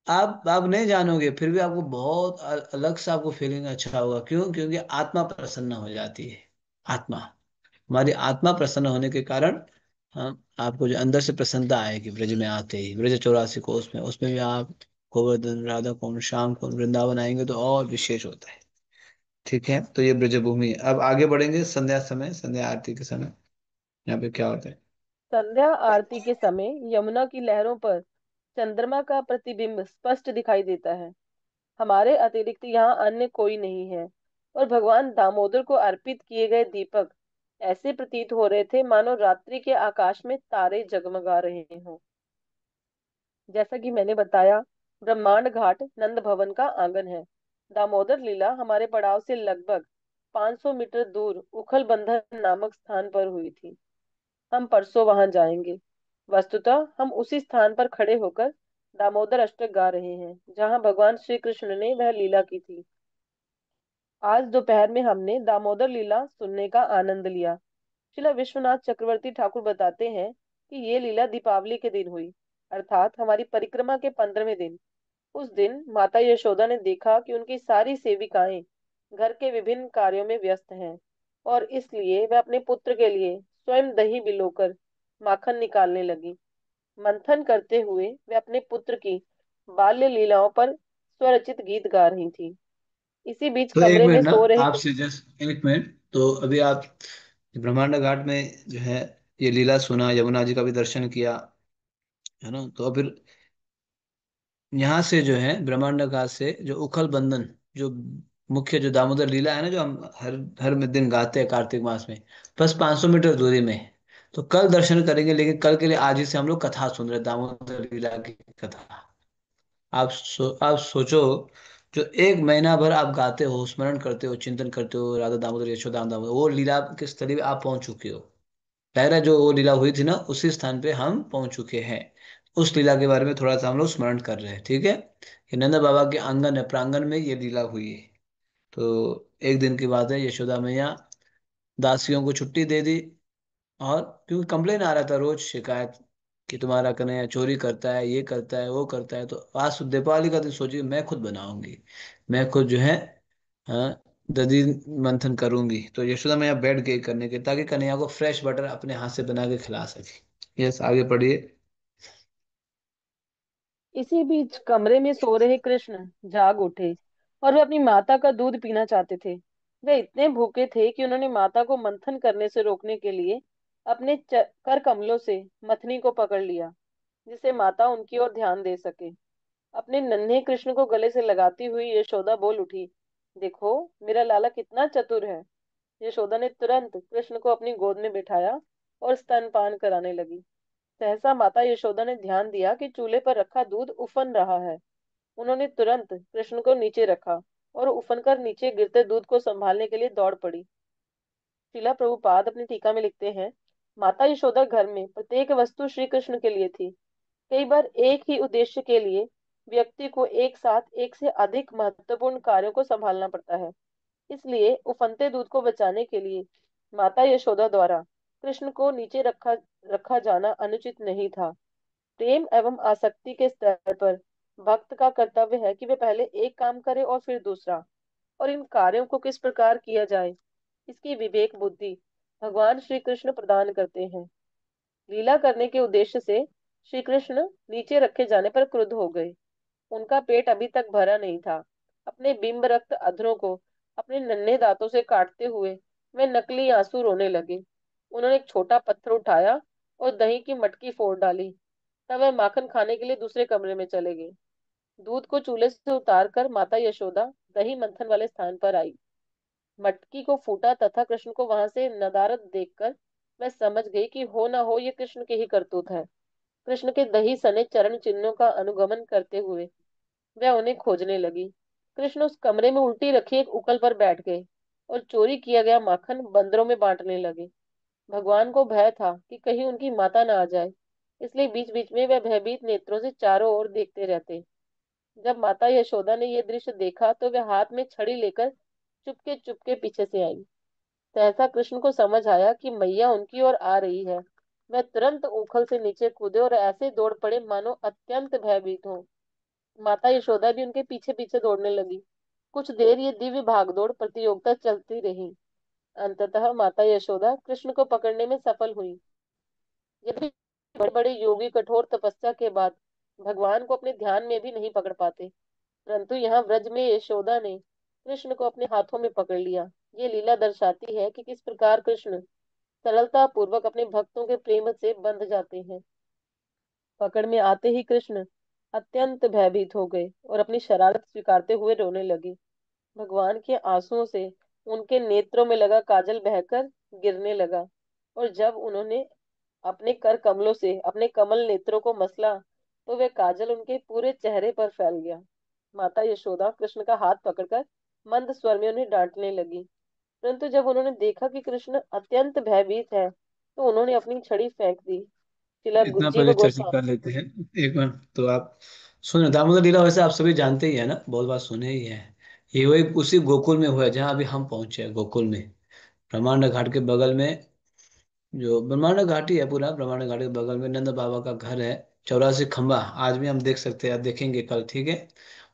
आप नहीं जानोगे, फिर भी आपको बहुत अलग सा आपको फीलिंग अच्छा होगा। क्यों? क्योंकि आत्मा प्रसन्न हो जाती है। आत्मा, हमारी आत्मा प्रसन्न होने के कारण हम आपको जो अंदर से प्रसन्नता आएगी ब्रज में आते ही। ब्रज 84 कोस में, उसमें भी आप गोवर्धन राधा कुंड श्याम कुंड वृंदावन आएंगे तो और विशेष होता है। ठीक है, तो ये ब्रजभूमि है। अब आगे बढ़ेंगे संध्या समय, संध्या आरती के समय यहाँ पे क्या होता है। संध्या आरती के समय यमुना की लहरों पर चंद्रमा का प्रतिबिंब स्पष्ट दिखाई देता है। हमारे अतिरिक्त यहाँ अन्य कोई नहीं है। और भगवान दामोदर को अर्पित किए गए दीपक ऐसे प्रतीत हो रहे थे मानो रात्रि के आकाश में तारे जगमगा रहे हों। जैसा कि मैंने बताया, ब्रह्मांड घाट नंद भवन का आंगन है। दामोदर लीला हमारे पड़ाव से लगभग 500 मीटर दूर उखल बंधन नामक स्थान पर हुई थी। हम परसों वहां जाएंगे। वस्तुतः हम उसी स्थान पर खड़े होकर दामोदर अष्टक गा रहे हैं जहां भगवान श्री कृष्ण ने वह लीला की थी। आज दोपहर में हमने दामोदर लीला सुनने का आनंद लिया। श्रीला विश्वनाथ चक्रवर्ती ठाकुर बताते हैं कि ये लीला दीपावली के दिन हुई, अर्थात हमारी परिक्रमा के 15वें दिन। उस दिन माता यशोदा ने देखा कि उनकी सारी सेविकाएं घर के विभिन्न कार्यों में व्यस्त हैं, और इसलिए वह अपने पुत्र के लिए स्वयं दही भिगोकर माखन निकालने लगी। मंथन करते हुए वे अपने पुत्र की बाल्य लीलाओं पर स्वरचित गीत गा रही थी। इसी बीच तो एक कमरे में मिनट ना, सो रहे आपसे जस्ट एक मिनट। तो अभी आप ब्रह्मांड घाट में जो है ये लीला सुना, यमुना जी का भी दर्शन किया, है ना? तो अब फिर यहाँ से जो है ब्रह्मांड घाट से जो उखल बंधन, जो मुख्य जो दामोदर लीला है ना, जो हम हर हर में दिन गाते हैं कार्तिक मास में, बस 500 मीटर दूरी में है। तो कल दर्शन करेंगे, लेकिन कल के लिए आज ही से हम लोग कथा सुन रहे हैं, दामोदर लीला की कथा। आप सोचो, जो एक महीना भर आप गाते हो, स्मरण करते हो, चिंतन करते हो, राधा दामोदर यशोदा दामोदर, वो लीला के स्थली पे आप पहुंच चुके हो। पहला जो वो लीला हुई थी ना, उसी स्थान पे हम पहुंच चुके हैं। उस लीला के बारे में थोड़ा सा हम लोग स्मरण कर रहे हैं, ठीक है? कि नंदा बाबा के आंगन है, प्रांगण में ये लीला हुई है। तो एक दिन की बात है, यशोदा मैया दासियों को छुट्टी दे दी। और क्योंकि कंप्लेन आ रहा था, रोज शिकायत कि तुम्हारा कन्हैया चोरी करता है, ये करता है, वो करता है। तो आज दीपावली का दिन सोचिए, मैं खुद बनाऊंगी, मैं खुद जो है, हाँ, दधी मंथन करूंगी। तो यशोदा मैया बैठ गई करने के, ताकि कन्हैया को फ्रेश बटर अपने हाथ से बना के खिला सके। यस, आगे पढ़िए। इसी बीच कमरे में सो रहे कृष्ण जाग उठे और वे अपनी माता का दूध पीना चाहते थे। वे इतने भूखे थे कि उन्होंने माता को मंथन करने से रोकने के लिए अपने कर कमलों से मथनी को पकड़ लिया, जिससे माता उनकी ओर ध्यान दे सके। अपने नन्हे कृष्ण को गले से लगाती हुई यशोदा बोल उठी, देखो मेरा लाला कितना चतुर है। यशोदा ने तुरंत कृष्ण को अपनी गोद में बिठाया और स्तनपान कराने लगी। सहसा माता यशोदा ने ध्यान दिया कि चूल्हे पर रखा दूध उफन रहा है। उन्होंने तुरंत कृष्ण को नीचे रखा और उफन कर नीचे गिरते दूध को संभालने के लिए दौड़ पड़ी। शिला प्रभुपाद अपनी टीका में लिखते हैं, माता यशोदा घर में प्रत्येक वस्तु श्री कृष्ण के लिए थी। कई बार एक ही उद्देश्य के लिए व्यक्ति को एक साथ एक से अधिक महत्वपूर्ण कार्यों को संभालना पड़ता है। इसलिए उफनते दूध को बचाने के लिए माता यशोदा द्वारा कृष्ण को नीचे रखा रखा जाना अनुचित नहीं था। प्रेम एवं आसक्ति के स्तर पर भक्त का कर्तव्य है कि वे पहले एक काम करे और फिर दूसरा, और इन कार्यों को किस प्रकार किया जाए, इसकी विवेक बुद्धि भगवान श्री कृष्ण प्रदान करते हैं। लीला करने के उद्देश्य से श्री कृष्ण नीचे रखे जाने पर क्रुद्ध हो गए। उनका पेट अभी तक भरा नहीं था। अपने बिंब रक्त अधरों को अपने नन्हे दांतों से काटते हुए वे नकली आंसू रोने लगे। उन्होंने एक छोटा पत्थर उठाया और दही की मटकी फोड़ डाली। तब वह माखन खाने के लिए दूसरे कमरे में चले गए। दूध को चूल्हे से उतार कर माता यशोदा दही मंथन वाले स्थान पर आई। मटकी को फूटा तथा कृष्ण को वहां से नदारद देखकर वह समझ गई कि हो ना हो ये कृष्ण की ही करतूत है। कृष्ण के दही सने चरण चिन्हों का अनुगमन करते हुए वह उन्हें खोजने लगी। कृष्ण उस कमरे में उल्टी रखी एक उकल पर बैठ गए और चोरी किया गया माखन बंदरों में बांटने लगे। भगवान को भय था कि कहीं उनकी माता न आ जाए, इसलिए बीच बीच में वह भयभीत नेत्रों से चारों ओर देखते रहते। जब माता यशोदा ने यह दृश्य देखा तो वह हाथ में छड़ी लेकर चुपके चुपके पीछे से आई। सहसा कृष्ण को समझ आया कि मैया उनकी ओर आ रही है। वह तुरंत उखल से नीचे कूदे और ऐसे दौड़ पड़े मानो अत्यंत भयभीत हो। माता यशोदा भी उनके पीछे पीछे दौड़ने लगी। कुछ देर ये दिव्य भागदौड़ प्रतियोगिता चलती रही। अंततः माता यशोदा कृष्ण को पकड़ने में सफल हुई। यदि बड़े बड़े योगी कठोर तपस्या के बाद भगवान को अपने ध्यान में भी नहीं पकड़ पाते, परंतु यहाँ व्रज में यशोदा ने कृष्ण को अपने हाथों में पकड़ लिया। ये लीला दर्शाती है कि किस प्रकार कृष्ण सरलता पूर्वक अपने भक्तों के प्रेम से बंध जाते हैं। पकड़ में आते ही कृष्ण अत्यंत भयभीत हो गए और अपनी शरारत स्वीकारते हुए रोने लगे। भगवान के आंसुओं से उनके नेत्रों में लगा काजल बहकर गिरने लगा। और जब उन्होंने अपने कर कमलों से अपने कमल नेत्रों को मसला, तो वह काजल उनके पूरे चेहरे पर फैल गया। माता यशोदा कृष्ण का हाथ पकड़कर मंद स्वर में उन्हें डांटने लगी। परंतु जब उन्होंने देखा कि कृष्ण अत्यंत भयभीत है, तो उन्होंने अपनी छड़ी फेंक दी। शिला इतना जीव पहले चर्चा गोस्वामी। कर लेते हैं एक बार। तो आप सुनो, दामोदर लीला वैसे आप सभी जानते ही है ना, बहुत बार सुने ही है। ये वही उसी गोकुल में हुआ है जहाँ अभी हम पहुंचे हैं, गोकुल में। ब्रह्मांड घाट के बगल में, जो ब्रह्मांड घाट ही है पूरा, ब्रह्मांड घाट के बगल में नंद बाबा का घर है। 84 खंबा आज भी हम देख सकते हैं, देखेंगे कल, ठीक है।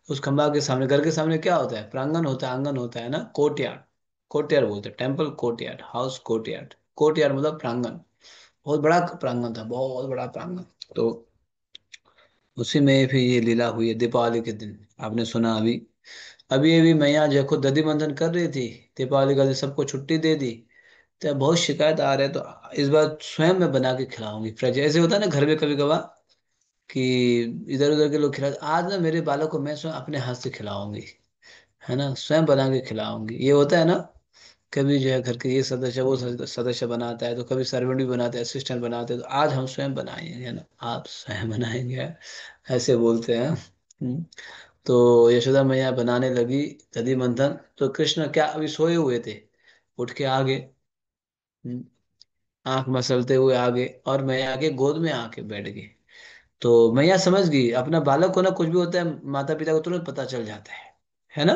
उस खंबा के सामने, घर के सामने क्या होता है, प्रांगण होता है, आंगन होता है ना, कोर्टयार्ड। कोर्टयार्ड बोलते हैं, temple courtyard, house courtyard. Courtyard मतलब प्रांगण। बहुत बड़ा प्रांगण था, बहुत बड़ा प्रांगण। तो उसी में फिर ये लीला हुई है दीपावली के दिन। आपने सुना अभी, अभी अभी मैया देखो दधि मंथन कर रही थी, दीपावली का दिन सबको छुट्टी दे दी। तो बहुत शिकायत आ रहे हैं, तो इस बार स्वयं मैं बना के खिलाऊंगी। फ्रेश ऐसे होता है ना घर में कभी कभार, कि इधर उधर के लोग खिला, आज ना मेरे बालों को मैं स्वयं अपने हाथ से खिलाऊंगी, है ना, स्वयं बना के खिलाऊंगी। ये होता है ना, कभी जो है घर के ये सदस्य वो सदस्य बनाता है, तो कभी सर्वेंट भी बनाते हैं, असिस्टेंट बनाते हैं, तो आज हम स्वयं बनाएंगे, है ना, आप स्वयं बनाएंगे, ऐसे बोलते हैं। तो यशोदा मैया बनाने लगी दधि मंथन, तो कृष्ण क्या अभी सोए हुए थे, उठ के आ गए। हम्म, आंख मसलते हुए आ गए और मैया के गोद में आके बैठ गए। तो मैया समझ गई, अपना बालक को ना कुछ भी होता है माता पिता को तुरंत पता चल जाता है ना।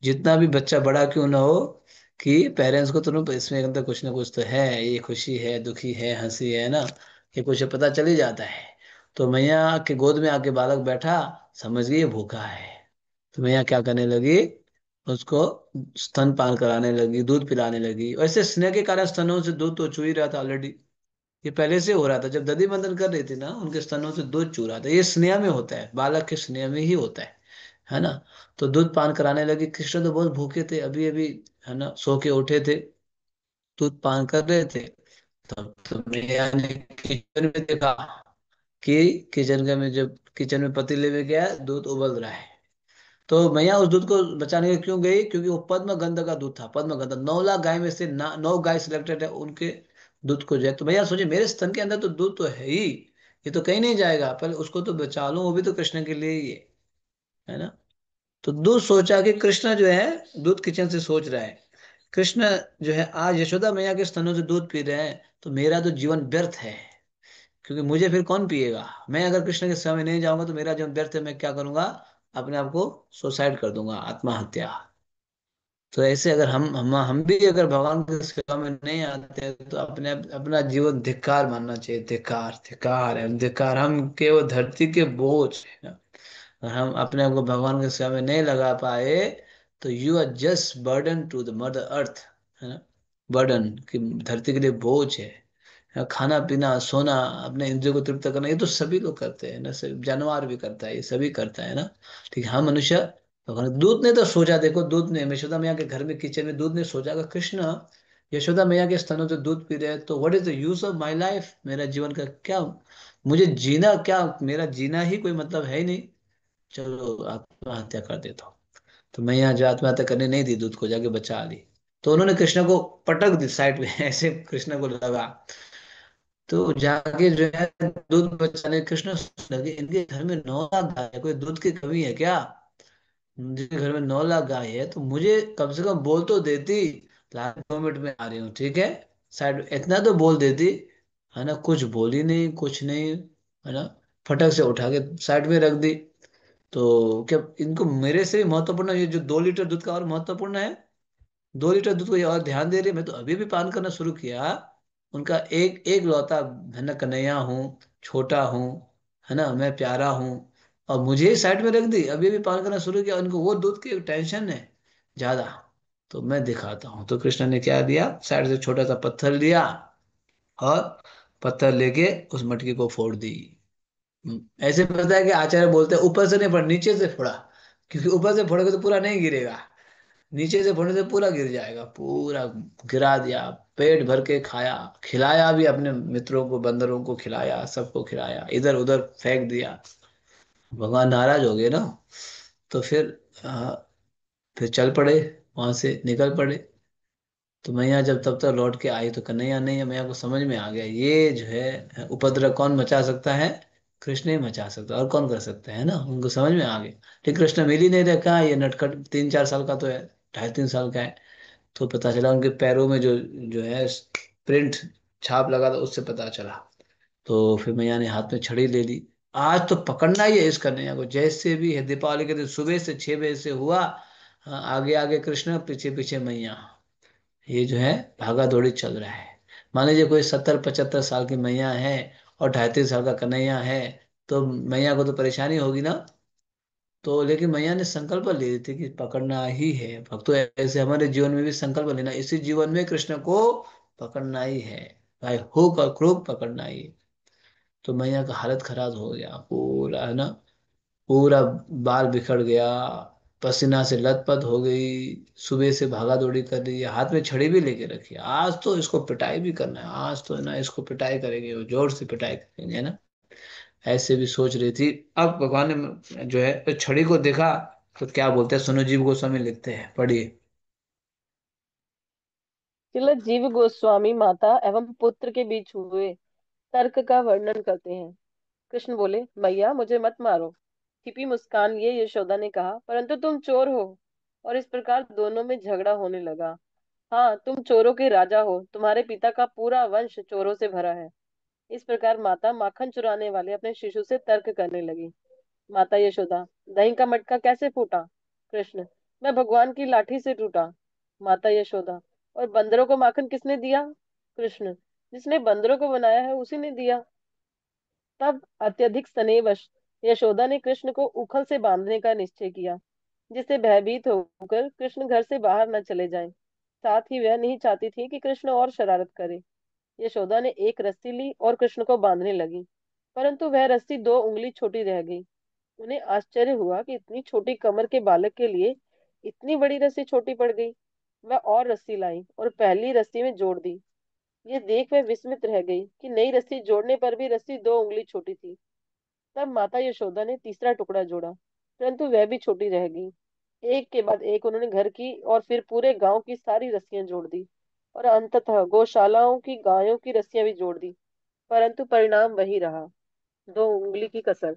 जितना भी बच्चा बड़ा क्यों ना हो, कि पेरेंट्स को तुरंत इसमें अंदर कुछ ना कुछ तो है, ये खुशी है, दुखी है, हंसी है ना, ये कुछ पता चल ही जाता है। तो मैया के गोद में आके बालक बैठा, समझ गई ये भूखा है। तो मैया क्या करने लगी, उसको स्तन पान कराने लगी, दूध पिलाने लगी। वैसे स्नेह के कारण स्तनों से दूध तो चू ही रहा था ऑलरेडी, ये पहले से हो रहा था, जब दधि मंथन कर रही थी ना उनके स्तनों से दूध चू रहा था। ये स्नेह में होता है, बालक के स्नेह में ही होता है ना। तो दूध पान कराने लगी। कृष्ण तो बहुत भूखे थे अभी अभी, है ना, सो के उठे थे, दूध पान कर रहे थे। तब तो मैया ने किचन में देखा कि किचन का में, जब किचन में पतीले में क्या है, दूध उबल रहा है। तो मैया उस दूध को बचाने के लिए क्यों गई, क्योंकि वो पद्म गंध का दूध था। पद्म गंध 9 लाख गाय में से 9 गाय सिलेक्टेड है, उनके दूध को जो है। तो भैया सोचे मेरे स्तन के अंदर तो दूध तो है ही, ये तो कहीं नहीं जाएगा, पहले उसको तो बचा लूं, वो भी तो कृष्ण के लिए ही है ना। तो दूध सोचा कि कृष्ण जो है दूध किचन से सोच रहा है, कृष्ण जो है आज यशोदा मैया के स्तनों से दूध पी रहे हैं, तो मेरा तो जीवन व्यर्थ है, क्योंकि मुझे फिर कौन पिएगा। मैं अगर कृष्ण के सेवा में नहीं जाऊंगा तो मेरा जीवन व्यर्थ है। मैं क्या करूंगा, अपने आप को सुसाइड कर दूंगा, आत्महत्या। तो ऐसे अगर हम भी अगर भगवान की सेवा में नहीं आते हैं, तो अपने अपना जीवन धिक्कार मानना चाहिए। धिक्कार, धिक्कार है, धिक्कार, हम केवल धरती के बोझ हैं ना। अगर हम अपने आप को भगवान की सेवा में नहीं लगा पाए, तो you are just burden to the mother earth, है ना। बर्डन कि धरती के लिए बोझ है। खाना पीना सोना, अपने इंद्रियों को तृप्त करना, ये तो सभी लोग करते हैं ना, सब जानवर भी करता है, ये सभी करता है ना। ठीक है, हम मनुष्य। भगवान दूध ने तो सोचा, देखो दूध ने, यशोदा मैया के घर में किचन में दूध ने सोचा कि कृष्ण यशोदा मैया के स्तनों से दूध पी रहे हैं, तो what is the use of my life, मेरा जीवन का क्या, मुझे जीना क्या, मेरा जीना ही कोई मतलब है ही नहीं, चलो आत्महत्या कर देता हूँ। तो मैया जो आत्महत्या करने नहीं दी, दूध को जाके बचा ली। तो उन्होंने कृष्ण को पटक दी साइड में ऐसे कृष्ण को लगा। तो जाके जो है दूध बचाने कृष्ण सोचने लगे, इनके घर में 9 लाख गाय है, कोई दूध की कमी है क्या। जिसके घर में 9 लाख गाय है, तो मुझे कम से कम बोल तो देती, लास्ट 2 मिनट में आ रही हूँ, ठीक है, साइड इतना तो बोल देती, है ना। कुछ बोली नहीं, कुछ नहीं, है ना। फटक से उठा के साइड में रख दी। तो क्या इनको मेरे से भी महत्वपूर्ण ये जो 2 लीटर दूध का और महत्वपूर्ण है, 2 लीटर दूध को ये और ध्यान दे रही है। मैं तो अभी भी पान करना शुरू किया, उनका एक एक लौता, है ना, कन्हैया हूँ, छोटा हूँ, है ना, मैं प्यारा हूँ, और मुझे ही साइड में रख दी, अभी भी पान करना शुरू किया, उनको वो दूध की टेंशन है ज्यादा। तो मैं दिखाता हूँ। तो कृष्ण ने क्या दिया, साइड से छोटा सा पत्थर लिया, और पत्थर लेके उस मटकी को फोड़ दी। ऐसे पता है कि आचार्य बोलते हैं ऊपर से नहीं फोड़ा, नीचे से फोड़ा, क्योंकि ऊपर से फोड़ोगे तो पूरा नहीं गिरेगा, नीचे से फोड़ने से पूरा गिर जाएगा, पूरा गिरा दिया। पेट भर के खाया, खिलाया भी, अपने मित्रों को, बंदरों को खिलाया, सबको खिलाया, इधर उधर फेंक दिया। भगवान नाराज हो गए ना। तो फिर चल पड़े, वहां से निकल पड़े। तो मैया जब तब तक लौट के आई तो कन्हैया नहीं है। मैया को समझ में आ गया ये जो है उपद्रव कौन मचा सकता है, कृष्ण ही मचा सकता है, और कौन कर सकता है ना, उनको समझ में आ गया। लेकिन कृष्ण मिल ही नहीं रहा, कहाँ है ये नटखट, 3-4 साल का तो है, 2.5-3 साल का है। तो पता चला उनके पैरों में जो जो है प्रिंट, छाप लगा था, उससे पता चला। तो फिर मैया ने हाथ में छड़ी ले ली। आज तो पकड़ना ही है इस कन्हैया को, जैसे भी है। दीपावली के दिन सुबह से 6 बजे से हुआ, हाँ, आगे आगे कृष्ण, पीछे पीछे मैया, ये जो है भागा दौड़ी चल रहा है। मान लीजिए कोई 70-75 साल की मैया है और 2.5-3 साल का कन्हैया है, तो मैया को तो परेशानी होगी ना। तो लेकिन मैया ने संकल्प ले ली थी कि पकड़ना ही है भक्तों। ऐसे हमारे जीवन में भी संकल्प लेना, इसी जीवन में कृष्ण को पकड़ना ही है, भाई हुक और क्रूक पकड़ना ही है। तो मैया का हालत खराब हो गया पूरा, है ना, पूरा बाल बिखर गया, पसीना से लथपथ हो गई, सुबह से भागा दौड़ी कर रही है, हाथ में छड़ी भी लेके रखी है। आज तो इसको पिटाई भी करना है, आज तो है ना इसको पिटाई करेंगे, वो जोर से पिटाई करेंगे, है ना, ऐसे भी सोच रही थी। अब भगवान ने जो है तो छड़ी को देखा, तो क्या बोलते हैं, सुनो जीव गोस्वामी लिखते हैं, पढ़िए। श्रील जीव गोस्वामी माता एवं पुत्र के बीच हुए तर्क का वर्णन करते हैं। कृष्ण बोले, मैया मुझे मत मारो। छिपी मुस्कान लिए यशोदा ने कहा, परंतु तुम चोर हो। और इस प्रकार दोनों में झगड़ा होने लगा। हाँ, तुम चोरों के राजा हो, तुम्हारे पिता का पूरा वंश चोरों से भरा है। इस प्रकार माता माखन चुराने वाले अपने शिशु से तर्क करने लगी। माता यशोदा, दही का मटका कैसे फूटा? कृष्ण, मैं भगवान की लाठी से टूटा। माता यशोदा, और बंदरों को माखन किसने दिया? कृष्ण, जिसने बंदरों को बनाया है उसी ने दिया। तब अत्यधिक स्नेहवश यशोदा ने कृष्ण को उखल से बांधने का निश्चय किया, जिससे भयभीत होकर कृष्ण घर से बाहर न चले जाएं। साथ ही वह नहीं चाहती थी कि कृष्ण और शरारत करे। यशोदा ने एक रस्सी ली और कृष्ण को बांधने लगी, परंतु वह रस्सी 2 उंगली छोटी रह गई। उन्हें आश्चर्य हुआ कि इतनी छोटी कमर के बालक के लिए इतनी बड़ी रस्सी छोटी पड़ गई। वह और रस्सी लाई और पहली रस्सी में जोड़ दी। ये देख वह विस्मित रह गई कि नई रस्सी जोड़ने पर भी रस्सी 2 उंगली छोटी थी। तब माता यशोदा ने तीसरा टुकड़ा जोड़ा, परंतु वह भी छोटी रह गई। एक के बाद एक उन्होंने घर की और फिर पूरे गांव की सारी रस्सियां जोड़ दी, और अंततः गौशालाओं की गायों की रस्सियां भी जोड़ दी, परंतु परिणाम वही रहा, 2 उंगली की कसर।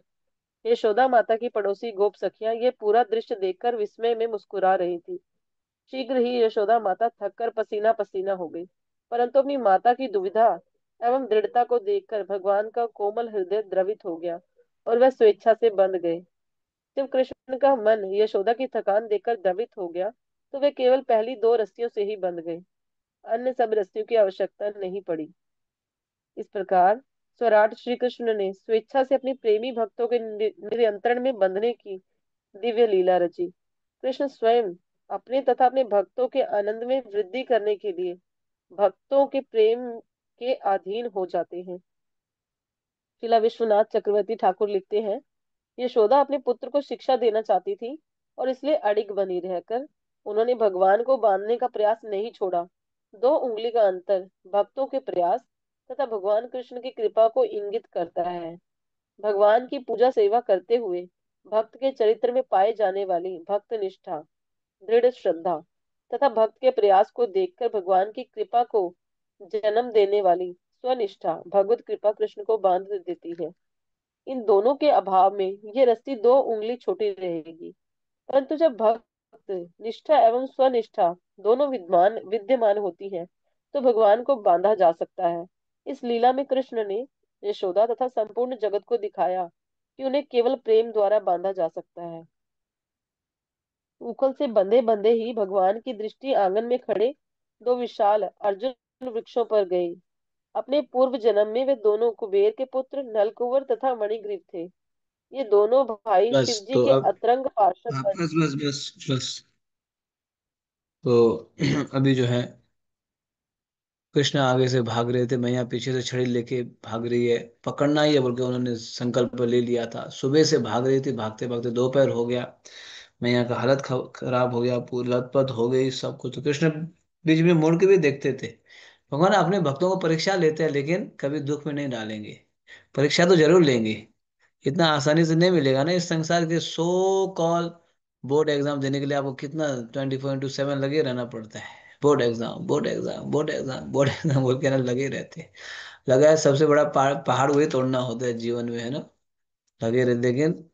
यशोदा माता की पड़ोसी गोप सखियां ये पूरा दृश्य देखकर विस्मय में मुस्कुरा रही थी। शीघ्र ही यशोदा माता थककर पसीना पसीना हो गई, परंतु अपनी माता की दुविधा एवं दृढ़ता को देखकर भगवान का कोमल हृदय द्रवित हो गया और वह स्वेच्छा से बंध गए। जब कृष्ण का मन यशोदा की थकान देखकर द्रवित हो गया, तो वे केवल पहली 2 रस्सियों से ही बंध गए। अन्य सब रस्सियों की आवश्यकता नहीं पड़ी। इस प्रकार स्वराट श्री कृष्ण ने स्वेच्छा से अपनी प्रेमी भक्तों के नियंत्रण में बंधने की दिव्य लीला रची। कृष्ण स्वयं अपने तथा अपने भक्तों के आनंद में वृद्धि करने के लिए भक्तों के प्रेम के अधीन हो जाते हैं। शिला विश्वनाथ चक्रवर्ती ठाकुर लिखते हैं, यशोदा अपने पुत्र को शिक्षा देना चाहती थी और इसलिए अडिग बनी रहकर उन्होंने भगवान को बांधने का प्रयास नहीं छोड़ा। 2 उंगली का अंतर भक्तों के प्रयास तथा भगवान कृष्ण की कृपा को इंगित करता है। भगवान की पूजा सेवा करते हुए भक्त के चरित्र में पाए जाने वाली भक्त निष्ठा, दृढ़ श्रद्धा तथा भक्त के प्रयास को देखकर भगवान की कृपा को जन्म देने वाली स्वनिष्ठा भगवत कृपा कृष्ण को बांध देती है। इन दोनों के अभाव में ये रस्सी 2 उंगली छोटी रहेगी, परंतु जब भक्त निष्ठा एवं स्वनिष्ठा दोनों विद्यमान विद्यमान होती हैं, तो भगवान को बांधा जा सकता है। इस लीला में कृष्ण ने यशोदा तथा संपूर्ण जगत को दिखाया कि उन्हें केवल प्रेम द्वारा बांधा जा सकता है। उखल से बंधे बंधे ही भगवान की दृष्टि आंगन में खड़े 2 विशाल अर्जुन वृक्षों पर गई। अपने पूर्व जन्म में वे दोनों कुबेर के पुत्र नलकुवर तथा मणिग्रीव थे। ये दोनों भाई बस शिव जी तो के अब, अतरंग पार्षद हाँ, बन। बस बस बस बस। तो अभी जो है कृष्ण आगे से भाग रहे थे, मैया पीछे से छड़ी लेके भाग रही है, पकड़ना ही है बोल के उन्होंने संकल्प ले लिया था। सुबह से भाग रही थी, भागते भागते दोपहर हो गया, मैया का हालत खराब हो गया, पूरी लथपथ हो गई सब कुछ। तो कृष्ण बीच में मुड़ के भी देखते थे। भगवान अपने भक्तों को परीक्षा लेते हैं, लेकिन कभी दुख में नहीं डालेंगे। परीक्षा तो जरूर लेंगे, इतना आसानी से नहीं मिलेगा ना। इस संसार के 100 कॉल बोर्ड एग्जाम देने के लिए आपको कितना 24/7 लगे रहना पड़ता है। Board exam, board exam, board exam, board exam बोल के ना लगे रहते हैं। लगा है सबसे बड़ा पहाड़ वही तोड़ना होता है जीवन में, है ना। लगे रहे, लेकिन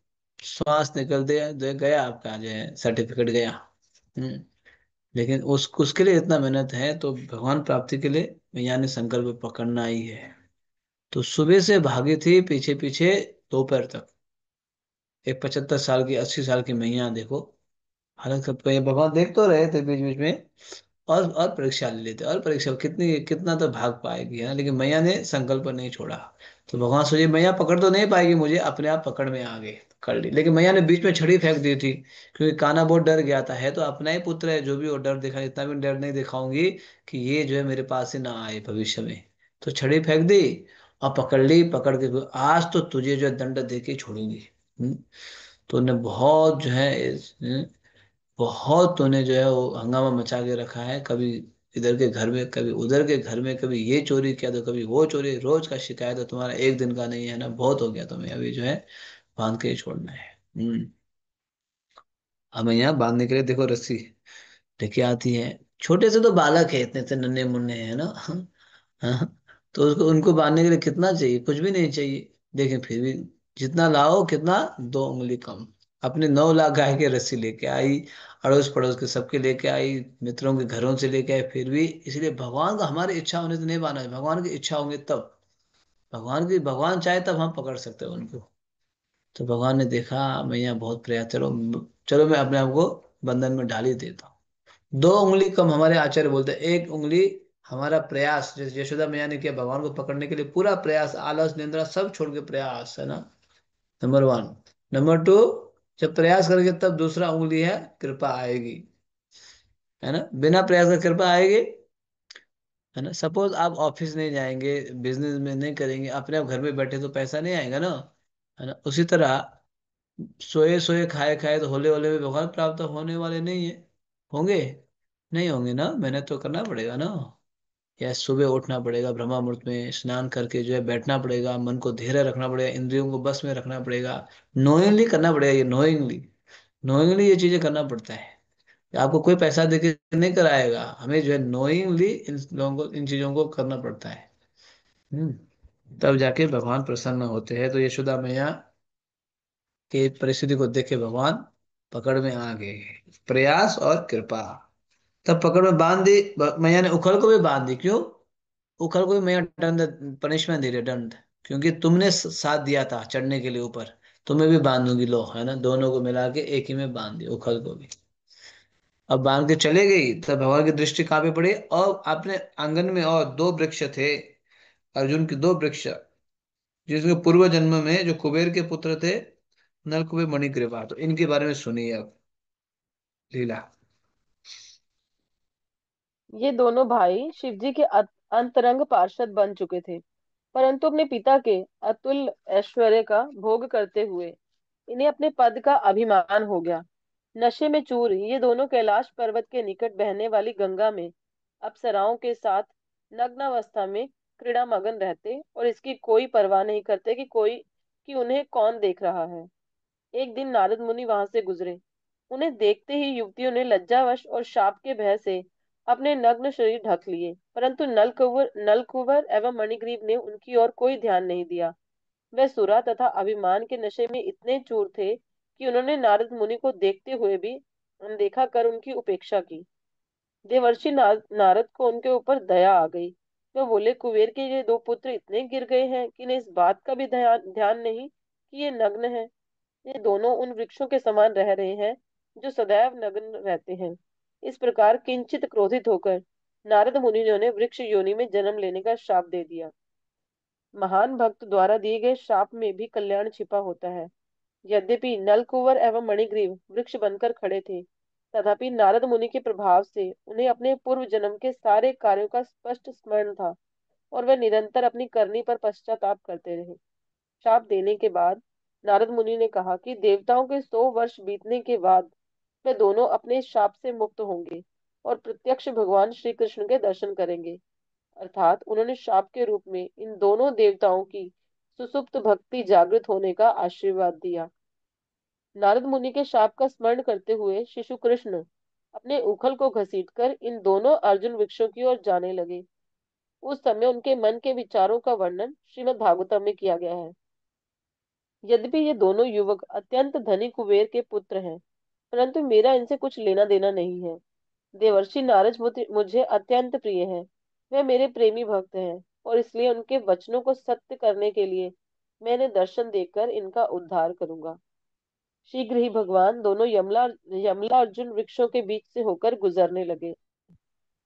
श्वास निकलते हैं जो गया आपका जो है सर्टिफिकेट गया। हम्म। लेकिन उसके लिए इतना मेहनत है, तो भगवान प्राप्ति के लिए मैया ने संकल्प पकड़ना ही है। तो सुबह से भागी थी पीछे पीछे दोपहर तक। एक 75 साल की, 80 साल की मैया देखो, हालत सब पे, भगवान देख तो रहे थे बीच बीच में। और परीक्षा ले लेते, और परीक्षा कितनी कितना तो भाग पाएगी, है ना, लेकिन मैया ने संकल्प नहीं छोड़ा। तो भगवान सोचे मैया पकड़ तो नहीं पाएगी मुझे, अपने आप पकड़ में आ गए, कर ली। लेकिन मैया ने बीच में छड़ी फेंक दी थी, क्योंकि कान्हा बहुत डर गया था, है तो अपना ही पुत्र है, जो भी वो डर दिखा, इतना भी डर नहीं दिखाऊंगी कि ये जो है मेरे पास ही ना आए भविष्य में। तो छड़ी फेंक दी और पकड़ ली, पकड़ के आज तो तुझे जो है दंड दे के छोड़ूंगी। तो उन्हें बहुत जो है बहुत तूने जो है वो हंगामा मचा के रखा है, कभी इधर के घर में, कभी उधर के घर में, कभी ये चोरी किया तो कभी वो चोरी, रोज का शिकायत है तुम्हारा, एक दिन का नहीं है ना, बहुत हो गया तुम्हें, अभी जो है बांध के ही छोड़ना है। हमें यहाँ बांधने के लिए देखो रस्सी लेके आती है। छोटे से तो बालक है, इतने से नन्हे मुन्ने हैं ना। हाँ। तो उसको उनको बांधने के लिए कितना चाहिए, कुछ भी नहीं चाहिए, लेकिन फिर भी जितना लाओ कितना, 2 उंगली कम। अपने 9 लाख गाय के रस्सी लेके आई, अड़ोस पड़ोस के सबके लेके आई, मित्रों के घरों से लेके आई, फिर भी इसलिए भगवान का हमारी इच्छा होने से नहीं बांधा है, भगवान की इच्छा होंगे तब। भगवान चाहे तब हम पकड़ सकते हैं उनको। तो भगवान ने देखा मैया बहुत प्रयास, चलो चलो मैं अपने आप को बंधन में डाल ही देता हूँ। 2 उंगली कम, हमारे आचार्य बोलते हैं, 1 उंगली हमारा प्रयास, जैसे यशोदा मैया ने किया भगवान को पकड़ने के लिए, पूरा प्रयास, आलस निंद्रा सब छोड़ के प्रयास, है ना, नंबर 1। नंबर 2, जब प्रयास करेंगे तब दूसरा उंगली है कृपा आएगी, है ना, बिना प्रयास का कृपा आएगी, है ना। सपोज आप ऑफिस नहीं जाएंगे, बिजनेस में नहीं करेंगे, अपने आप घर में बैठे तो पैसा नहीं आएगा ना, है ना। उसी तरह सोए सोए खाए खाए तो होले होले में भगवान प्राप्त होने वाले नहीं है, होंगे, नहीं होंगे ना, मेहनत तो करना पड़ेगा ना। या सुबह उठना पड़ेगा, ब्रह्मा मुहूर्त में स्नान करके जो है बैठना पड़ेगा, मन को धीरे रखना पड़ेगा, इंद्रियों को बस में रखना पड़ेगा, नोइंगली करना पड़ेगा, ये नोइंगली, नोइंगली ये चीजें करना पड़ता है। आपको कोई पैसा देके नहीं कराएगा, हमें जो है नोइंगली इन लोगों को, इन चीजों को करना पड़ता है। तब जाके भगवान प्रसन्न होते हैं। तो यशोदा मैया के परिस्थिति को देख के भगवान पकड़ में आ गए, प्रयास और कृपा। तब पकड़ में बांध दी, मैया ने उखल को भी बांध दी, क्यों, उखल को भी मैया दंड, पनिशमेंट दे रही है, दंड, क्योंकि तुमने साथ दिया था चढ़ने के लिए ऊपर, तुम्हें भी बांध दूंगी, लो, है ना, दोनों को मिला के एक ही में बांध दी, उखल को भी। अब बांध के चले गई, तब भगवान की दृष्टि कहाँ पे पड़ी, और अपने आंगन में और 2 वृक्ष थे, अर्जुन के 2 वृक्ष, जिसके पूर्व जन्म में जो कुबेर के पुत्र थे, नलकुबेर मणिग्रीवा, तो इनके बारे में सुनिए अब लीला। ये दोनों भाई शिव जी के अंतरंग पार्षद बन चुके थे, परंतु अपने पिता के अतुल ऐश्वर्य का भोग करते हुए इन्हें अपने पद का अभिमान हो गया। नशे में चूर ये दोनों कैलाश पर्वत के निकट बहने वाली गंगा में अप्सराओं के साथ नग्नावस्था में क्रीड़ा मगन रहते और इसकी कोई परवाह नहीं करते कि उन्हें कौन देख रहा है। एक दिन नारद मुनि वहां से गुजरे। उन्हें देखते ही युवतियों ने लज्जावश और शाप के भय से अपने नग्न शरीर ढक लिए, परंतु नलकुवर एवं मणिग्रीव ने उनकी ओर कोई ध्यान नहीं दिया। वे सुरा तथा अभिमान के नशे में इतने चूर थे कि उन्होंने नारद मुनि को देखते हुए भी अनदेखा कर उनकी उपेक्षा की। देवर्षि नारद को उनके ऊपर दया आ गई। वे बोले, कुबेर के ये 2 पुत्र इतने गिर गए हैं कि इन्हें इस बात का भी ध्यान नहीं कि ये नग्न है। ये दोनों उन वृक्षों के समान रह रहे हैं जो सदैव नग्न रहते हैं। इस प्रकार किंचित क्रोधित होकर नारद मुनि ने उन्हें वृक्ष योनि में जन्म लेने का श्राप दे दिया। महान भक्त द्वारा दिए गए श्राप में भी कल्याण छिपा होता है। यद्यपि नलकुवर एवं मणिग्रीव वृक्ष बनकर खड़े थे, तथापि नारद मुनि के प्रभाव से उन्हें अपने पूर्व जन्म के सारे कार्यों का स्पष्ट स्मरण था और वे निरंतर अपनी करनी पर पश्चाताप करते रहे। शाप देने के बाद नारद मुनि ने कहा कि देवताओं के 100 वर्ष बीतने के बाद वे दोनों अपने शाप से मुक्त होंगे और प्रत्यक्ष भगवान श्री कृष्ण के दर्शन करेंगे। अर्थात उन्होंने शाप के रूप में इन दोनों देवताओं की सुसुप्त भक्ति जागृत होने का आशीर्वाद दिया। नारद मुनि के शाप का स्मरण करते हुए शिशु कृष्ण अपने उखल को घसीटकर इन दोनों अर्जुन वृक्षों की ओर जाने लगे। उस समय उनके मन के विचारों का वर्णन श्रीमद् भागवतम में किया गया है। यद्यपि ये दोनों युवक अत्यंत धनी कुबेर के पुत्र हैं, परंतु मेरा इनसे कुछ लेना देना नहीं है। देवर्षि नारद मुझे अत्यंत प्रिय है। वे मेरे प्रेमी भक्त हैं, और इसलिए उनके वचनों को सत्य करने के लिए मैं इन्हें दर्शन देकर इनका उद्धार करूंगा। शीघ्र ही भगवान दोनों यमला यमला अर्जुन वृक्षों के बीच से होकर गुजरने लगे।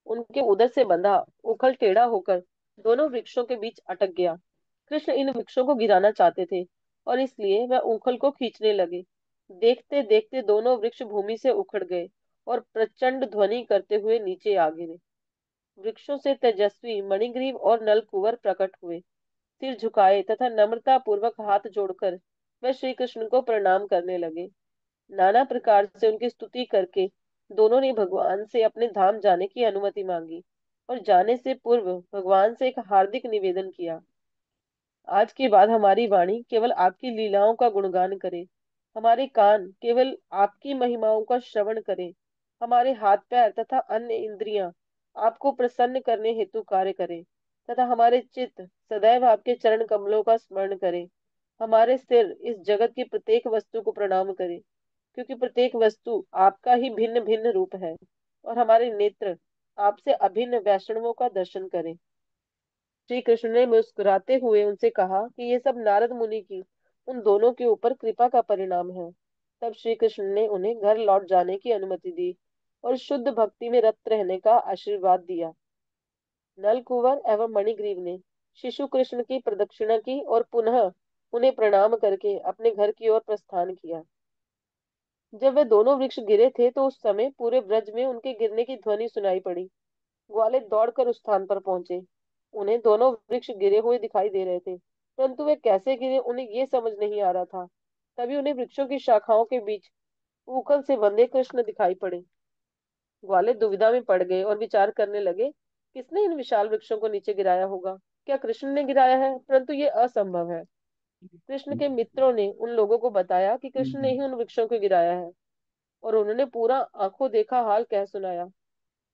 उनके उदर से बंधा उखल टेढ़ा होकर दोनों वृक्षों के बीच अटक गया। कृष्ण इन वृक्षों को गिराना चाहते थे, और इसलिए वह उखल को खींचने लगे। देखते देखते दोनों वृक्ष भूमि से उखड़ गए और प्रचंड ध्वनि करते हुए नीचे आ गिरे। वृक्षों से तेजस्वी मणिग्रीव और नलकूवर प्रकट हुए। सिर झुकाए तथा नम्रता पूर्वक हाथ जोड़कर वह श्री कृष्ण को प्रणाम करने लगे। नाना प्रकार से उनकी स्तुति करके दोनों ने भगवान से अपने धाम जाने की अनुमति मांगी, और जाने से पूर्व भगवान से एक हार्दिक निवेदन किया। आज के बाद हमारी वाणी केवल आपकी लीलाओं का गुणगान करे, हमारे कान केवल आपकी महिमाओं का श्रवण करें, हमारे हाथ पैर तथा अन्य इंद्रियां आपको प्रसन्न करने हेतु कार्य करें, तथा हमारे चित्त सदैव आपके चरण कमलों का स्मरण करें। हमारे सिर इस जगत की प्रत्येक वस्तु को प्रणाम करें, क्योंकि प्रत्येक वस्तु आपका ही भिन्न भिन्न रूप है, और हमारे नेत्र आपसे अभिन्न वैष्णवों का दर्शन करें। श्री कृष्ण ने मुस्कुराते हुए उनसे कहा कि ये सब नारद मुनि की उन दोनों के ऊपर कृपा का परिणाम है। तब श्री कृष्ण ने उन्हें घर लौट जाने की अनुमति दी और शुद्ध भक्ति में रत रहने का आशीर्वाद दिया। नलकुवर एवं मणिग्रीव ने शिशु कृष्ण की प्रदक्षिणा की और पुनः उन्हें प्रणाम करके अपने घर की ओर प्रस्थान किया। जब वे दोनों वृक्ष गिरे थे तो उस समय पूरे ब्रज में उनके गिरने की ध्वनि सुनाई पड़ी। ग्वाले दौड़कर उस स्थान पर पहुंचे। उन्हें दोनों वृक्ष गिरे हुए दिखाई दे रहे थे, परंतु वे कैसे गिरे उन्हें ये समझ नहीं आ रहा था। तभी उन्हें वृक्षों की शाखाओं के बीच उखल से बंधे कृष्ण दिखाई पड़े। ग्वाले दुविधा में पड़ गए और विचार करने लगे, किसने इन विशाल वृक्षों को नीचे गिराया होगा। क्या कृष्ण ने गिराया है? परंतु ये असंभव है। कृष्ण के मित्रों ने उन लोगों को बताया कि कृष्ण ने ही उन वृक्षों को गिराया है, और उन्होंने पूरा आंखों देखा हाल कह सुनाया।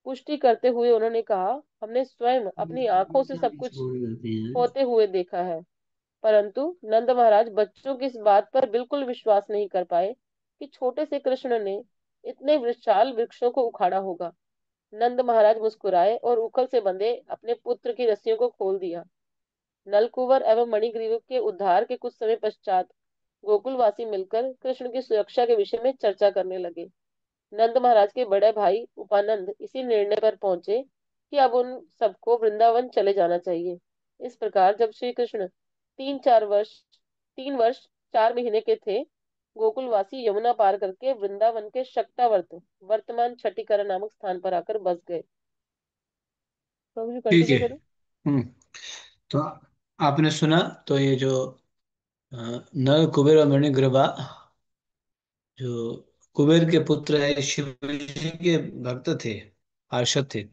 पुष्टि करते हुए उन्होंने कहा, हमने स्वयं अपनी आंखों से सब कुछ होते हुए देखा है। परंतु नंद महाराज बच्चों की इस बात पर बिल्कुल विश्वास नहीं कर पाए कि छोटे से कृष्ण ने इतने विशाल वृक्षों को उखाड़ा होगा। नंद महाराज मुस्कुराए और उखल से बंधे अपने पुत्र की रस्सियों को खोल दिया। नलकुवर एवं मणिग्रीव के उद्धार के कुछ समय पश्चात गोकुलवासी मिलकर कृष्ण की सुरक्षा के विषय में चर्चा करने लगे। नंद महाराज के बड़े भाई उपानंद इसी निर्णय पर पहुंचे कि अब उन सबको वृंदावन चले जाना चाहिए। इस प्रकार जब श्री कृष्ण 3 4 वर्ष 3 वर्ष 4 महीने के थे, गोकुलवासी यमुना पार करके वृंदावन के शक्तावर्त वर्तमान छठीकरण नामक स्थान पर आकर बस गए। तो अभी ठीक है। कंटिन्यू करूं? हम्म। तो आपने सुना। तो ये जो नल कुबेर और मणिग्रीवा, जो कुबेर के पुत्र है, शिव जी के भक्त थे, पार्षद थे।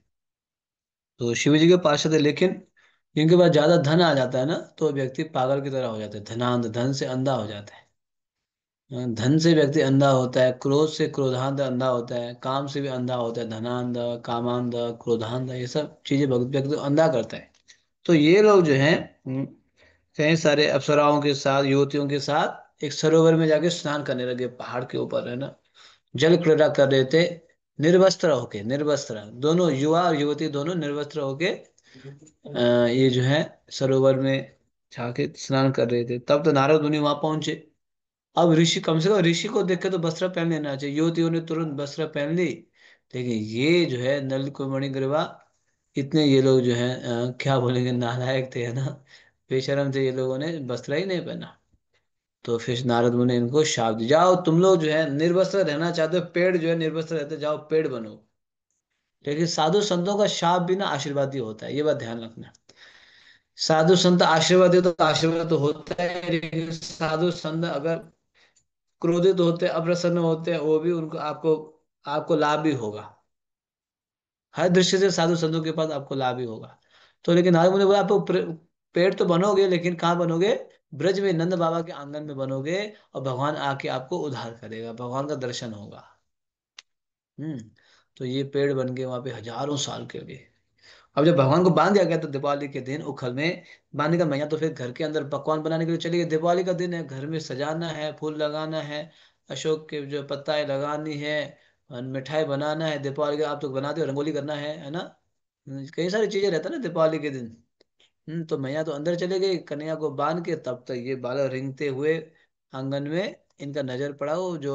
तो शिव जी के पार्षद है, लेकिन जिनके पास ज्यादा धन आ जाता है ना, तो व्यक्ति पागल की तरह हो जाता है, धनांध, धन से अंधा हो जाता है। धन से व्यक्ति अंधा होता है, क्रोध से क्रोधांध अंधा होता है, काम से भी अंधा होता है, धनांध, कामांध, क्रोधांध, ये सब चीजें व्यक्ति को अंधा करता है। तो ये लोग जो हैं, कई सारे अप्सराओं के साथ, युवतियों के साथ एक सरोवर में जाके स्नान करने लगे, पहाड़ के ऊपर, है ना। जल क्रीड़ा कर रहे थे, निर्वस्त्र होके, निर्वस्त्र, दोनों युवा और युवती दोनों निर्वस्त्र होके ये जो है सरोवर में जाके स्नान कर रहे थे। तब तो नारद मुनि वहां पहुंचे। अब ऋषि, कम से कम ऋषि को देख के तो वस्त्र पहन लेना चाहिए, युवतियों ने तुरंत वस्त्र पहन ली। लेकिन ये जो है नल कुमणि गिरवा, इतने ये लोग जो है क्या बोलेंगे, नालायक थे, है ना। बेशरम थे, ये लोगों ने वस्त्र ही नहीं पहना। तो फिर नारद मुनि ने इनको शाप दिया, जाओ तुम लोग जो है निर्वस्त्र रहना चाहते हो, पेड़ जो है निर्वस्त्र रहते, जाओ पेड़ बनो। लेकिन साधु संतों का शाप भी ना आशीर्वाद ही होता है, ये बात ध्यान रखना। साधु संत आशीर्वाद दे तो आशीर्वाद तो होता है, लेकिन साधु संत अगर क्रोधित होते हैं, अप्रसन्न होते हैं, वो भी उनको, आपको आपको लाभ भी होगा। हर दृष्टि से साधु संतों के पास आपको लाभ ही होगा। तो लेकिन नारद मुनि बोला, आप पेड़ तो बनोगे, लेकिन कहाँ बनोगे? ब्रज में, नंद बाबा के आंगन में बनोगे, और भगवान आके आपको उद्धार करेगा, भगवान का दर्शन होगा। हम्म। तो ये पेड़ बन गए वहां पे हजारों साल के लिए। अब जब भगवान को बांध दिया गया तो दिवाली के दिन उखल में बांधने का मैया तो फिर घर के अंदर पकवान बनाने के लिए चली गई। दिवाली का दिन है, घर में सजाना है, फूल लगाना है, अशोक के जो पत्ताएं लगानी है, और मिठाई बनाना है। दीपावली के आप तो बनाते हो, रंगोली करना है ना। कई सारी चीजें रहता है ना दिवाली के दिन। तो मैया तो अंदर चले गई कन्या को बांध के, तब तक ये बालक रेंगते हुए आंगन में, इनका नजर पड़ा वो जो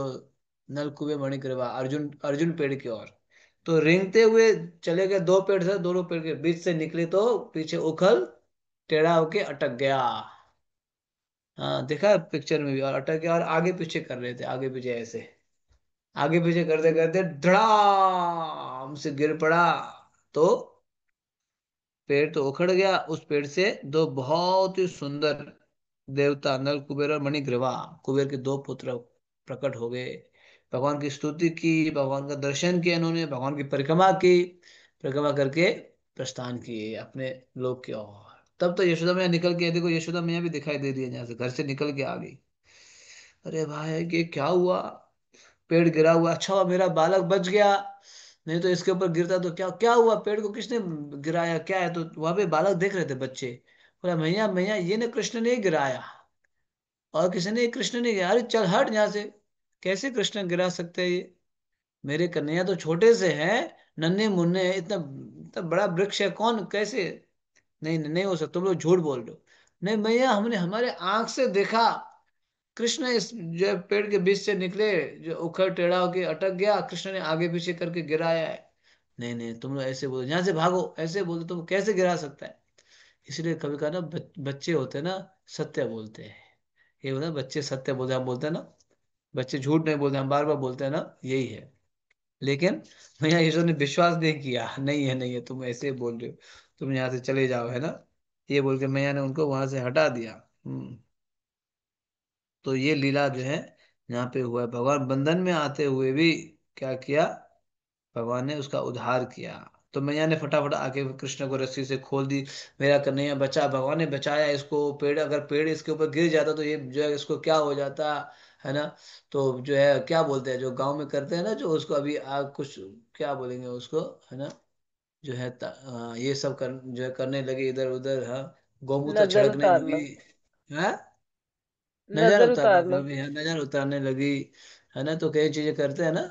नलकुबे मणिग्रीवा अर्जुन अर्जुन पेड़ की ओर। तो रेंगते हुए चले गए, दो पेड़ से, दोनों पेड़ के बीच से निकले तो पीछे उखल टेढ़ा होके अटक गया। हाँ देखा है पिक्चर में भी, और अटक गया और आगे पीछे कर रहे थे, आगे पीछे ऐसे, आगे पीछे करते करते धड़ाम से गिर पड़ा। तो पेड़ तो उखड़ गया, उस पेड़ से दो बहुत ही सुंदर देवता नल कुबेर और मणिग्रीवा, कुबेर के दो पुत्र प्रकट हो गए। भगवान की स्तुति की, भगवान का दर्शन किया इन्होंने, भगवान की परिक्रमा की, परिक्रमा करके प्रस्थान किए अपने लोक की ओर। तब तो यशोदा मैया निकल के, देखो यशोदा मैया भी दिखाई दे रही है, यहाँ से घर से निकल के आ गई। अरे भाई ये क्या हुआ, पेड़ गिरा हुआ, अच्छा हुआ मेरा बालक बच गया, नहीं तो इसके ऊपर गिरता तो क्या क्या हुआ, पेड़ को किसने गिराया, क्या है। तो वहां पे बालक देख रहे थे बच्चे, बोला मैया मैया ये ने कृष्ण ने ही गिराया, और किसी ने, कृष्ण ने गिराया। अरे चल हट यहाँ से, कैसे कृष्ण गिरा सकते हैं ये, मेरे कन्हैया तो छोटे से हैं, नन्हे मुन्ने हैं, इतना इतना बड़ा वृक्ष है, कौन कैसे। नहीं नहीं नहीं हो सकता, तुम लोग झूठ बोल रहे हो। नहीं मैया हमने हमारे आंख से देखा, कृष्ण इस जो पेड़ के बीच से निकले, जो उखड़ टेढ़ा होके अटक गया, कृष्ण ने आगे पीछे करके गिराया है। नहीं नहीं तुम लोग ऐसे बोलो, यहाँ से भागो, ऐसे बोलते तुम कैसे गिरा सकता है। इसलिए कभी कहा ना बच्चे होते हैं ना, सत्य बोलते हैं। ये होता है बच्चे सत्य बोलते हैं, हम बोलते हैं ना, बच्चे झूठ नहीं बोलते, हम बार बार बोलते हैं ना, यही है। लेकिन भैया ईश्वर ने विश्वास नहीं किया, नहीं है नहीं है, तुम ऐसे बोल रहे हो, तुम यहाँ से चले जाओ, है ना। ये बोल के मैया ने उनको वहां से हटा दिया। तो ये लीला जो है यहाँ पे हुआ है, भगवान बंधन में आते हुए भी क्या किया, भगवान ने उसका उद्धार किया। तो मैया ने फटाफट आके कृष्ण को रस्सी से खोल दी, मेरा कन्हैया बचा, भगवान ने बचाया इसको। पेड़, अगर पेड़ इसके ऊपर गिर जाता तो ये जो है इसको क्या हो जाता, है ना। तो जो है क्या बोलते हैं, जो गांव में करते हैं ना, जो उसको अभी कुछ क्या बोलेंगे उसको, है ना, जो है ये सब जो है करने लगे इधर उधर, हाँ, गौमूत्र नजर छिड़कने उतारना। लगी, है, नजर नजर उतारना, जो उतारना। भी है नजर उतारने लगी, है ना। तो कई चीजें करते हैं ना।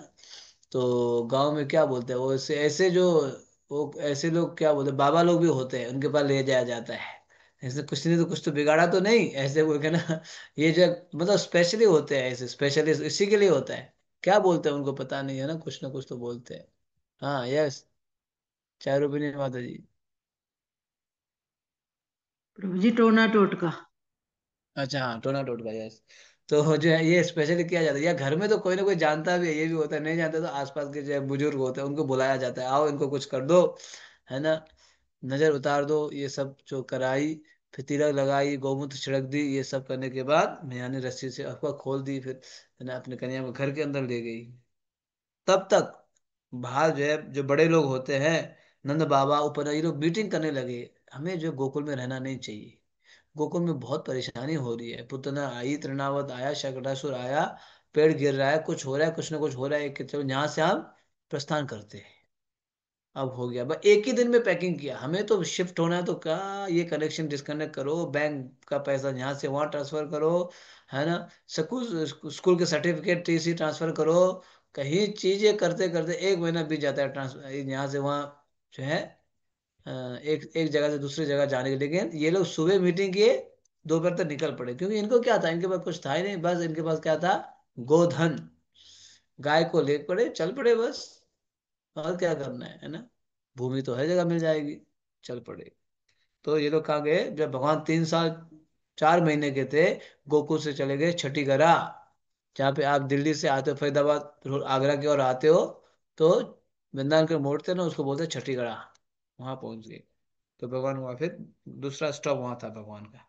तो गांव में क्या बोलते हैं वो, ऐसे ऐसे जो, वो ऐसे लोग क्या बोलते हैं, बाबा लोग भी होते हैं, उनके पास ले जाया जाता है। ऐसे कुछ नहीं तो कुछ तो बिगाड़ा तो नहीं, ऐसे बोल के ना। ये जो मतलब स्पेशली होते हैं, ऐसे स्पेशलिस्ट इसी के लिए होता है। क्या बोलते हैं उनको पता नहीं है ना कुछ तो बोलते हैं। हाँ यस, चाय रूपिनी माता जी। प्रभु जी टोना टोटका। अच्छा हाँ, टोना टोटका, यस। तो जो है ये स्पेशली किया जाता है, या घर में तो कोई ना कोई जानता भी है, ये भी होता है, नहीं जानता तो आसपास के जो है बुजुर्ग होते हैं उनको बुलाया जाता है, आओ इनको कुछ कर दो, है ना, नजर उतार दो, ये सब जो कराई, फिर तिलक लगाई, गौमूत्र छिड़क दी, ये सब करने के बाद मैया ने रस्सी से अफवाह खोल दी, फिर है ना अपने कन्या को घर के अंदर ले गई। तब तक बाहर जो है जो बड़े लोग होते हैं, नंद बाबा ऊपर ये लोग मीटिंग करने लगे, हमें जो गोकुल में रहना नहीं चाहिए, गोकुल में बहुत परेशानी हो रही है, पुतना आई, तृणावत आया, शकटासुर आया, पेड़ गिर रहा है, कुछ हो रहा है, कुछ ना कुछ हो रहा है, कि चलो यहाँ से हम प्रस्थान करते हैं। अब हो गया, बस एक ही दिन में पैकिंग किया, हमें तो शिफ्ट होना है, तो क्या, ये कनेक्शन डिस्कनेक्ट करो, बैंक का पैसा यहाँ से वहां ट्रांसफर करो, है ना, स्कूल स्कूल के सर्टिफिकेट टीसी ट्रांसफर करो, कहीं चीजें करते करते एक महीना बीत जाता है, ट्रांसफर यहाँ से वहाँ जो है, एक एक जगह से दूसरी जगह जाने के। लेकिन ये लोग सुबह मीटिंग किए, दोपहर तक निकल पड़े, क्योंकि इनको क्या था, इनके पास कुछ था ही नहीं, बस इनके पास क्या था, गोधन, गाय को ले पड़े चल पड़े बस, और क्या करना है ना, भूमि तो हर जगह मिल जाएगी, चल पड़े। तो ये लोग कहाँ गए, जब भगवान 3 साल 4 महीने के थे, गोकुल से चले गए छठी गरा, जहाँ पे आप दिल्ली से आते हो, फरीदाबाद आगरा की ओर आते हो, तो वृंदावन के मोड़ते ना, उसको बोलते हैं छठी गड़ा, वहां पहुंच गए। तो भगवान वहां फिर दूसरा स्टॉप वहां था भगवान का।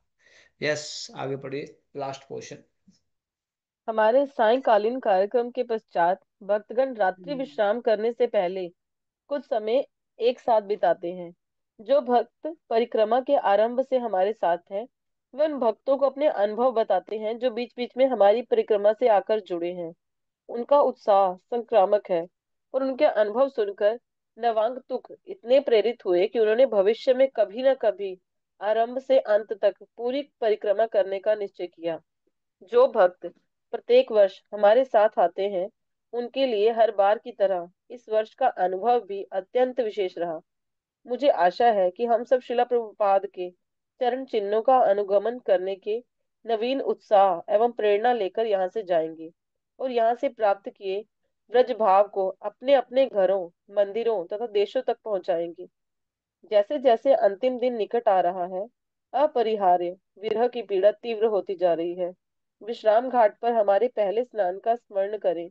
यस, आगे पढ़िए, लास्ट क्वेश्चन। हमारे सायंकालीन कार्यक्रम के पश्चात भक्तगण रात्रि विश्राम करने से पहले कुछ समय एक साथ बिताते हैं। जो भक्त परिक्रमा के आरंभ से हमारे साथ हैं, वे उन भक्तों को अपने अनुभव बताते हैं जो बीच बीच में हमारी परिक्रमा से आकर जुड़े हैं। उनका उत्साह संक्रामक है और उनके अनुभव सुनकर नवांगतुक इतने प्रेरित हुए कि उन्होंने भविष्य में कभी न कभी आरंभ से अंत तक पूरी परिक्रमा करने का निश्चय किया। जो भक्त प्रत्येक वर्ष हमारे साथ आते हैं, उनके लिए हर बार की तरह इस वर्ष का अनुभव भी अत्यंत विशेष रहा। मुझे आशा है कि हम सब शिला प्रभुपाद के चरण चिन्हों का अनुगमन करने के नवीन उत्साह एवं प्रेरणा लेकर यहाँ से जाएंगे और यहाँ से प्राप्त किए ब्रज भाव को अपने अपने घरों, मंदिरों तथा देशों तक पहुंचाएंगे। जैसे जैसे अंतिम दिन निकट आ रहा है, अपरिहार्य विरह की पीड़ा तीव्र होती जा रही है। विश्राम घाट पर हमारे पहले स्नान का स्मरण करें,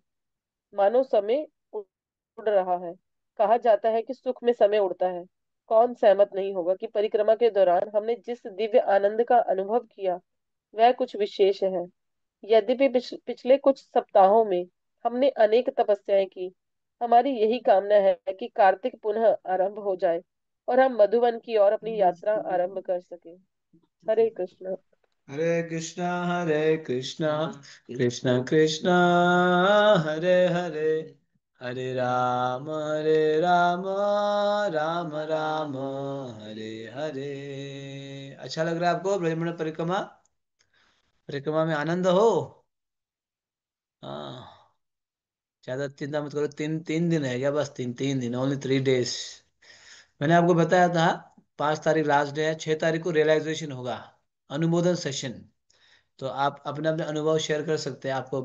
मानो समय उड़ रहा है। कहा जाता है कि सुख में समय उड़ता है। कौन सहमत नहीं होगा कि परिक्रमा के दौरान हमने जिस दिव्य आनंद का अनुभव किया, वह कुछ विशेष है। यद्यपि पिछले कुछ सप्ताहों में हमने अनेक तपस्याएं की, हमारी यही कामना है कि कार्तिक पुनः आरंभ हो जाए और हम मधुवन की ओर अपनी यात्रा आरंभ कर सकें। हरे कृष्ण। हरे कृष्णा कृष्ण कृष्ण हरे हरे, हरे राम राम राम हरे हरे। अच्छा लग रहा है आपको ब्रह्मण परिक्रमा? परिक्रमा में आनंद हो? हाँ। ज्यादा चिंता मत करो, तीन तीन दिन है क्या? बस तीन तीन दिन, ओनली 3 डेज। मैंने आपको बताया था 5 तारीख लास्ट डे है, 6 तारीख को रियलाइजेशन होगा, अनुमोदन सेशन। तो आप अपने अपने अनुभव शेयर कर सकते हैं। आपको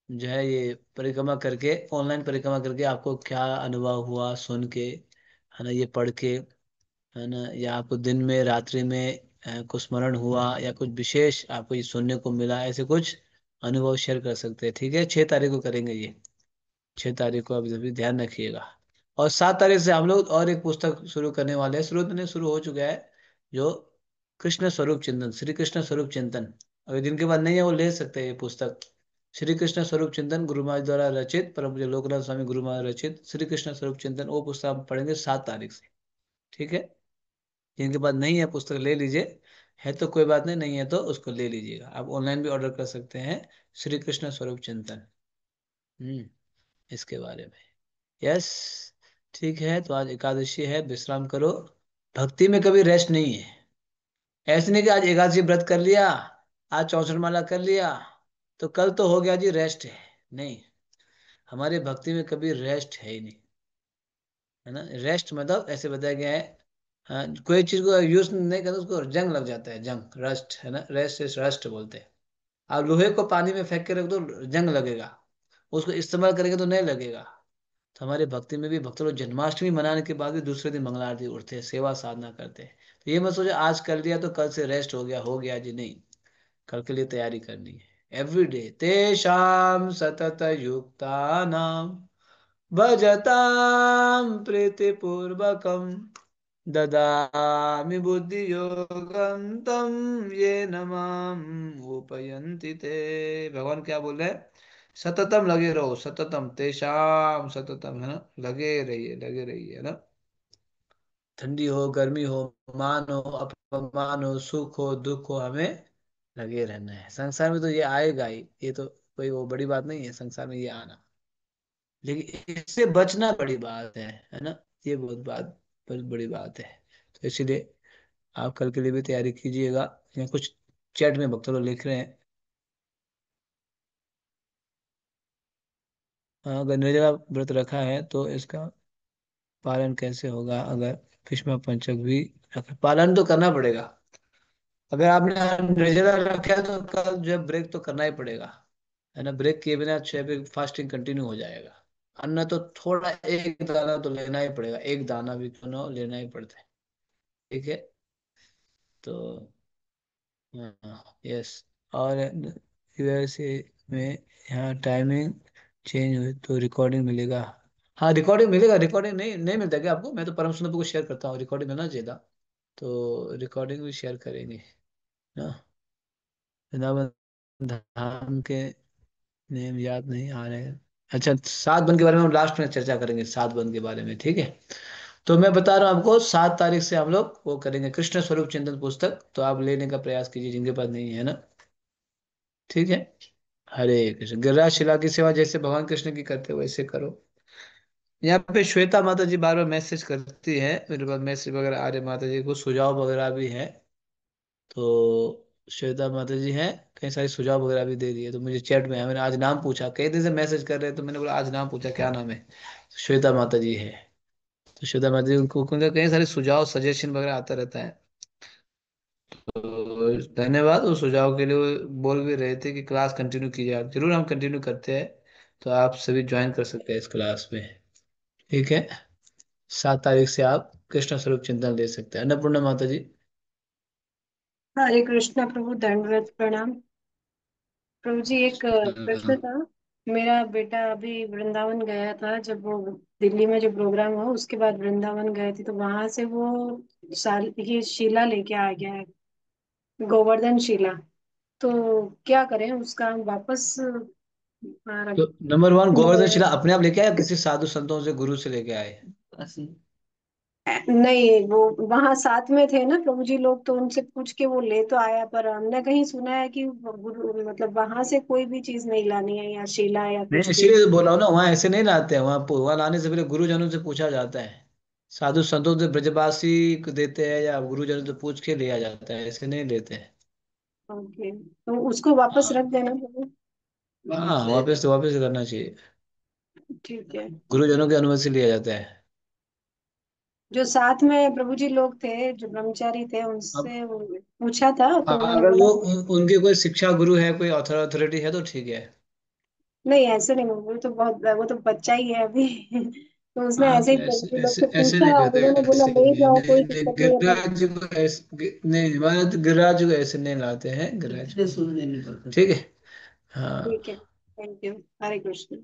जो है ये परिक्रमा करके, ऑनलाइन परिक्रमा करके आपको क्या अनुभव हुआ सुन के, है ना, ये पढ़ के, है ना, या आपको दिन में रात्रि में कुछ स्मरण हुआ या कुछ विशेष आपको ये सुनने को मिला, ऐसे कुछ अनुभव शेयर कर सकते हैं। ठीक है, 6 तारीख को करेंगे ये। 6 तारीख को अभी अभी ध्यान रखिएगा। और 7 तारीख से हम लोग और एक पुस्तक शुरू करने वाले हैं, शुरू में शुरू हो चुका है, जो कृष्ण स्वरूप चिंतन, श्री कृष्ण स्वरूप चिंतन। अगर जिनके पास नहीं है वो ले सकते हैं ये पुस्तक। श्री कृष्ण स्वरूप चिंतन गुरु महाराज द्वारा रचित, परम पूज्य लोकनाथ स्वामी गुरु महाराज रचित श्री कृष्ण स्वरूप चिंतन, वो पुस्तक हम पढ़ेंगे 7 तारीख से। ठीक है, जिनके पास नहीं है पुस्तक ले लीजिए, है तो कोई बात नहीं, नहीं है तो उसको ले लीजिएगा। आप ऑनलाइन भी ऑर्डर कर सकते हैं, श्री कृष्ण स्वरूप चिंतन। इसके बारे में। यस। ठीक है, तो आज एकादशी है, विश्राम करो। भक्ति में कभी रेस्ट नहीं है। ऐसे नहीं कि आज एकादशी व्रत कर लिया, आज 64 माला कर लिया, तो कल तो हो गया जी रेस्ट है। नहीं, हमारे भक्ति में कभी रेस्ट है ही नहीं। है ना, रेस्ट मतलब ऐसे बताया गया है, हाँ, कोई चीज को यूज नहीं करते उसको जंग लग जाता है, जंग, रस्ट, है ना, रेस्ट से रस्ट बोलते हैं। आप लोहे को पानी में फेंक के रख दो, जंग लगेगा। उसको इस्तेमाल करेंगे तो नहीं लगेगा। तो हमारे भक्ति में भी भक्त लोग जन्माष्टमी मनाने के बाद भी दूसरे दिन मंगला आरती उठते हैं, सेवा साधना करते हैं। तो ये मत सोचो आज कर लिया तो कल से रेस्ट हो गया जी, नहीं। कल के लिए तैयारी करनी है एवरी डे। तेषाम सतत युक्ता नाम भजताम प्रीतिपूर्वकम ददामि बुद्धि योगम तम ये नमाम उपयंति ते। भगवान क्या बोले? सततम लगे रहो, सततम तेषाम सततम, है ना, लगे रहिए, है ना। ठंडी हो गर्मी हो, मान हो अपमान हो, सुख हो दुख हो, हमें लगे रहना है। संसार में तो ये आएगा ही, ये तो कोई वो बड़ी बात नहीं है संसार में ये आना, लेकिन इससे बचना बड़ी बात है ना। ये बहुत बड़ी बात है। तो इसीलिए आप कल के लिए भी तैयारी कीजिएगा। या कुछ चैट में भक्त लोग लिख रहे हैं, हाँ, अगर निर्जला व्रत रखा है तो इसका पालन कैसे होगा? अगर भीष्म पंचक भी रखा, पालन तो करना पड़ेगा। अगर आपने निर्जला रखा है तो कल जो है ब्रेक तो करना ही पड़ेगा, है ना। ब्रेक किए बिना 6 फास्टिंग कंटिन्यू हो जाएगा। अन्न तो थोड़ा, एक दाना तो लेना ही पड़ेगा, एक दाना भी क्यों ना हो, लेना ही पड़ता है। ठीक है, तो हाँ, यस। और यूएसए में यहाँ टाइमिंग चेंज हुई तो रिकॉर्डिंग मिलेगा? हाँ, रिकॉर्डिंग मिलेगा। रिकॉर्डिंग नहीं नहीं मिलता क्या आपको? मैं तो परम सुंदर को शेयर करता हूँ, रिकॉर्डिंग मिलना चाहिए था। तो रिकॉर्डिंग भी शेयर करेंगे ना। वृंदावन धाम के नेम याद नहीं आ रहे हैं। अच्छा, 7 बन के बारे में हम लास्ट में चर्चा करेंगे, 7 बन के बारे में, ठीक है। तो मैं बता रहा हूँ आपको, 7 तारीख से हम लोग वो करेंगे कृष्ण स्वरूप चिंतन पुस्तक, तो आप लेने का प्रयास कीजिए जिनके पास नहीं है ना। ठीक है। हरे कृष्ण। गिरिराज शिला की सेवा जैसे भगवान कृष्ण की करते हो वैसे करो। यहाँ पे श्वेता माता जी बार बार मैसेज करती है मेरे पास, मैसेज वगैरह आ रहे माता जी को, सुझाव वगैरह भी है। तो श्वेता माता जी हैं, कई सारे सुझाव वगैरह भी दे दिए। तो मुझे चैट में है, मैंने आज नाम पूछा, कई दिन से मैसेज कर रहे हैं, तो मैंने बोला आज नाम पूछा क्या नाम है, तो श्वेता माता जी है। तो श्वेता माता जी उनको उनका कई सारे सुझाव सजेशन वगैरह आता रहता है। तो धन्यवाद उस सुझाव के लिए। वो बोल भी रहे थे कि क्लास कंटिन्यू की जाए, जरूर हम कंटिन्यू करते हैं। तो आप सभी ज्वाइन कर सकते हैं इस क्लास में। ठीक है, 7 तारीख से आप कृष्ण स्वरूप चिंतन ले सकते हैं। अन्नपूर्णा माता जी। हरे कृष्णा प्रभु, दंडवत प्रणाम। प्रभु जी, एक प्रश्न हाँ, था। मेरा बेटा अभी वृंदावन गया था, जब वो दिल्ली में जो प्रोग्राम हुआ उसके बाद वृंदावन गए थे, तो वहां से वो ये शीला लेके आ गया है, गोवर्धन शीला। तो क्या करें उसका, हम वापस तो नंबर वन, गोवर्धन मंगवाए? शिला अपने आप लेके आए या किसी साधु संतों से, गुरु से लेके आए? नहीं, वो वहां साथ में थे ना प्रभु जी लोग, तो उनसे पूछ के वो ले तो आया, पर हमने कहीं सुना है कि गुरु मतलब वहां से कोई भी चीज नहीं लानी है, या शीला या नहीं, कुछ भी। इसीलिए तो बोला हूं ना, वहाँ ऐसे नहीं लाते हैं। वहाँ लाने से पहले गुरुजनों से पूछा जाता है। साधु संतों से ब्रजवासी को देते हैं या गुरुजनों से पूछ के लिया जाता है, ऐसे नहीं लेते हैं। ओके, तो उसको वापस रख हाँ। देना प्रभु। हाँ, वापस करना चाहिए। ठीक है। गुरुजनों की अनुमति से लिया जाता है। जो साथ में प्रभु जी लोग थे, जो ब्रह्मचारी थे, अब उनसे पूछा था, तो हाँ, उन्होंने अगर बोला वो उनके कोई शिक्षा गुरु है, कोई अथॉरिटी है तो ठीक है। नहीं, ऐसे नहीं, वो तो बच्चा ही है अभी। तो उसने हाँ, ऐसे तो ही प्रभु ऐसे जी लोग ऐसे से ऐसे पूछा, नहीं और करते। उन्होंने बोला ऐसे ले नहीं जाओ, कोई नहीं नहीं, दिक्कत नहीं है, पर गिरिराज जी को ऐसे नहीं, महाराज गिरिराज जी को ऐसे नहीं लाते हैं, गिरिराज को। ठीक है। हाँ। ठीक है। Thank you. हरे कृष्ण।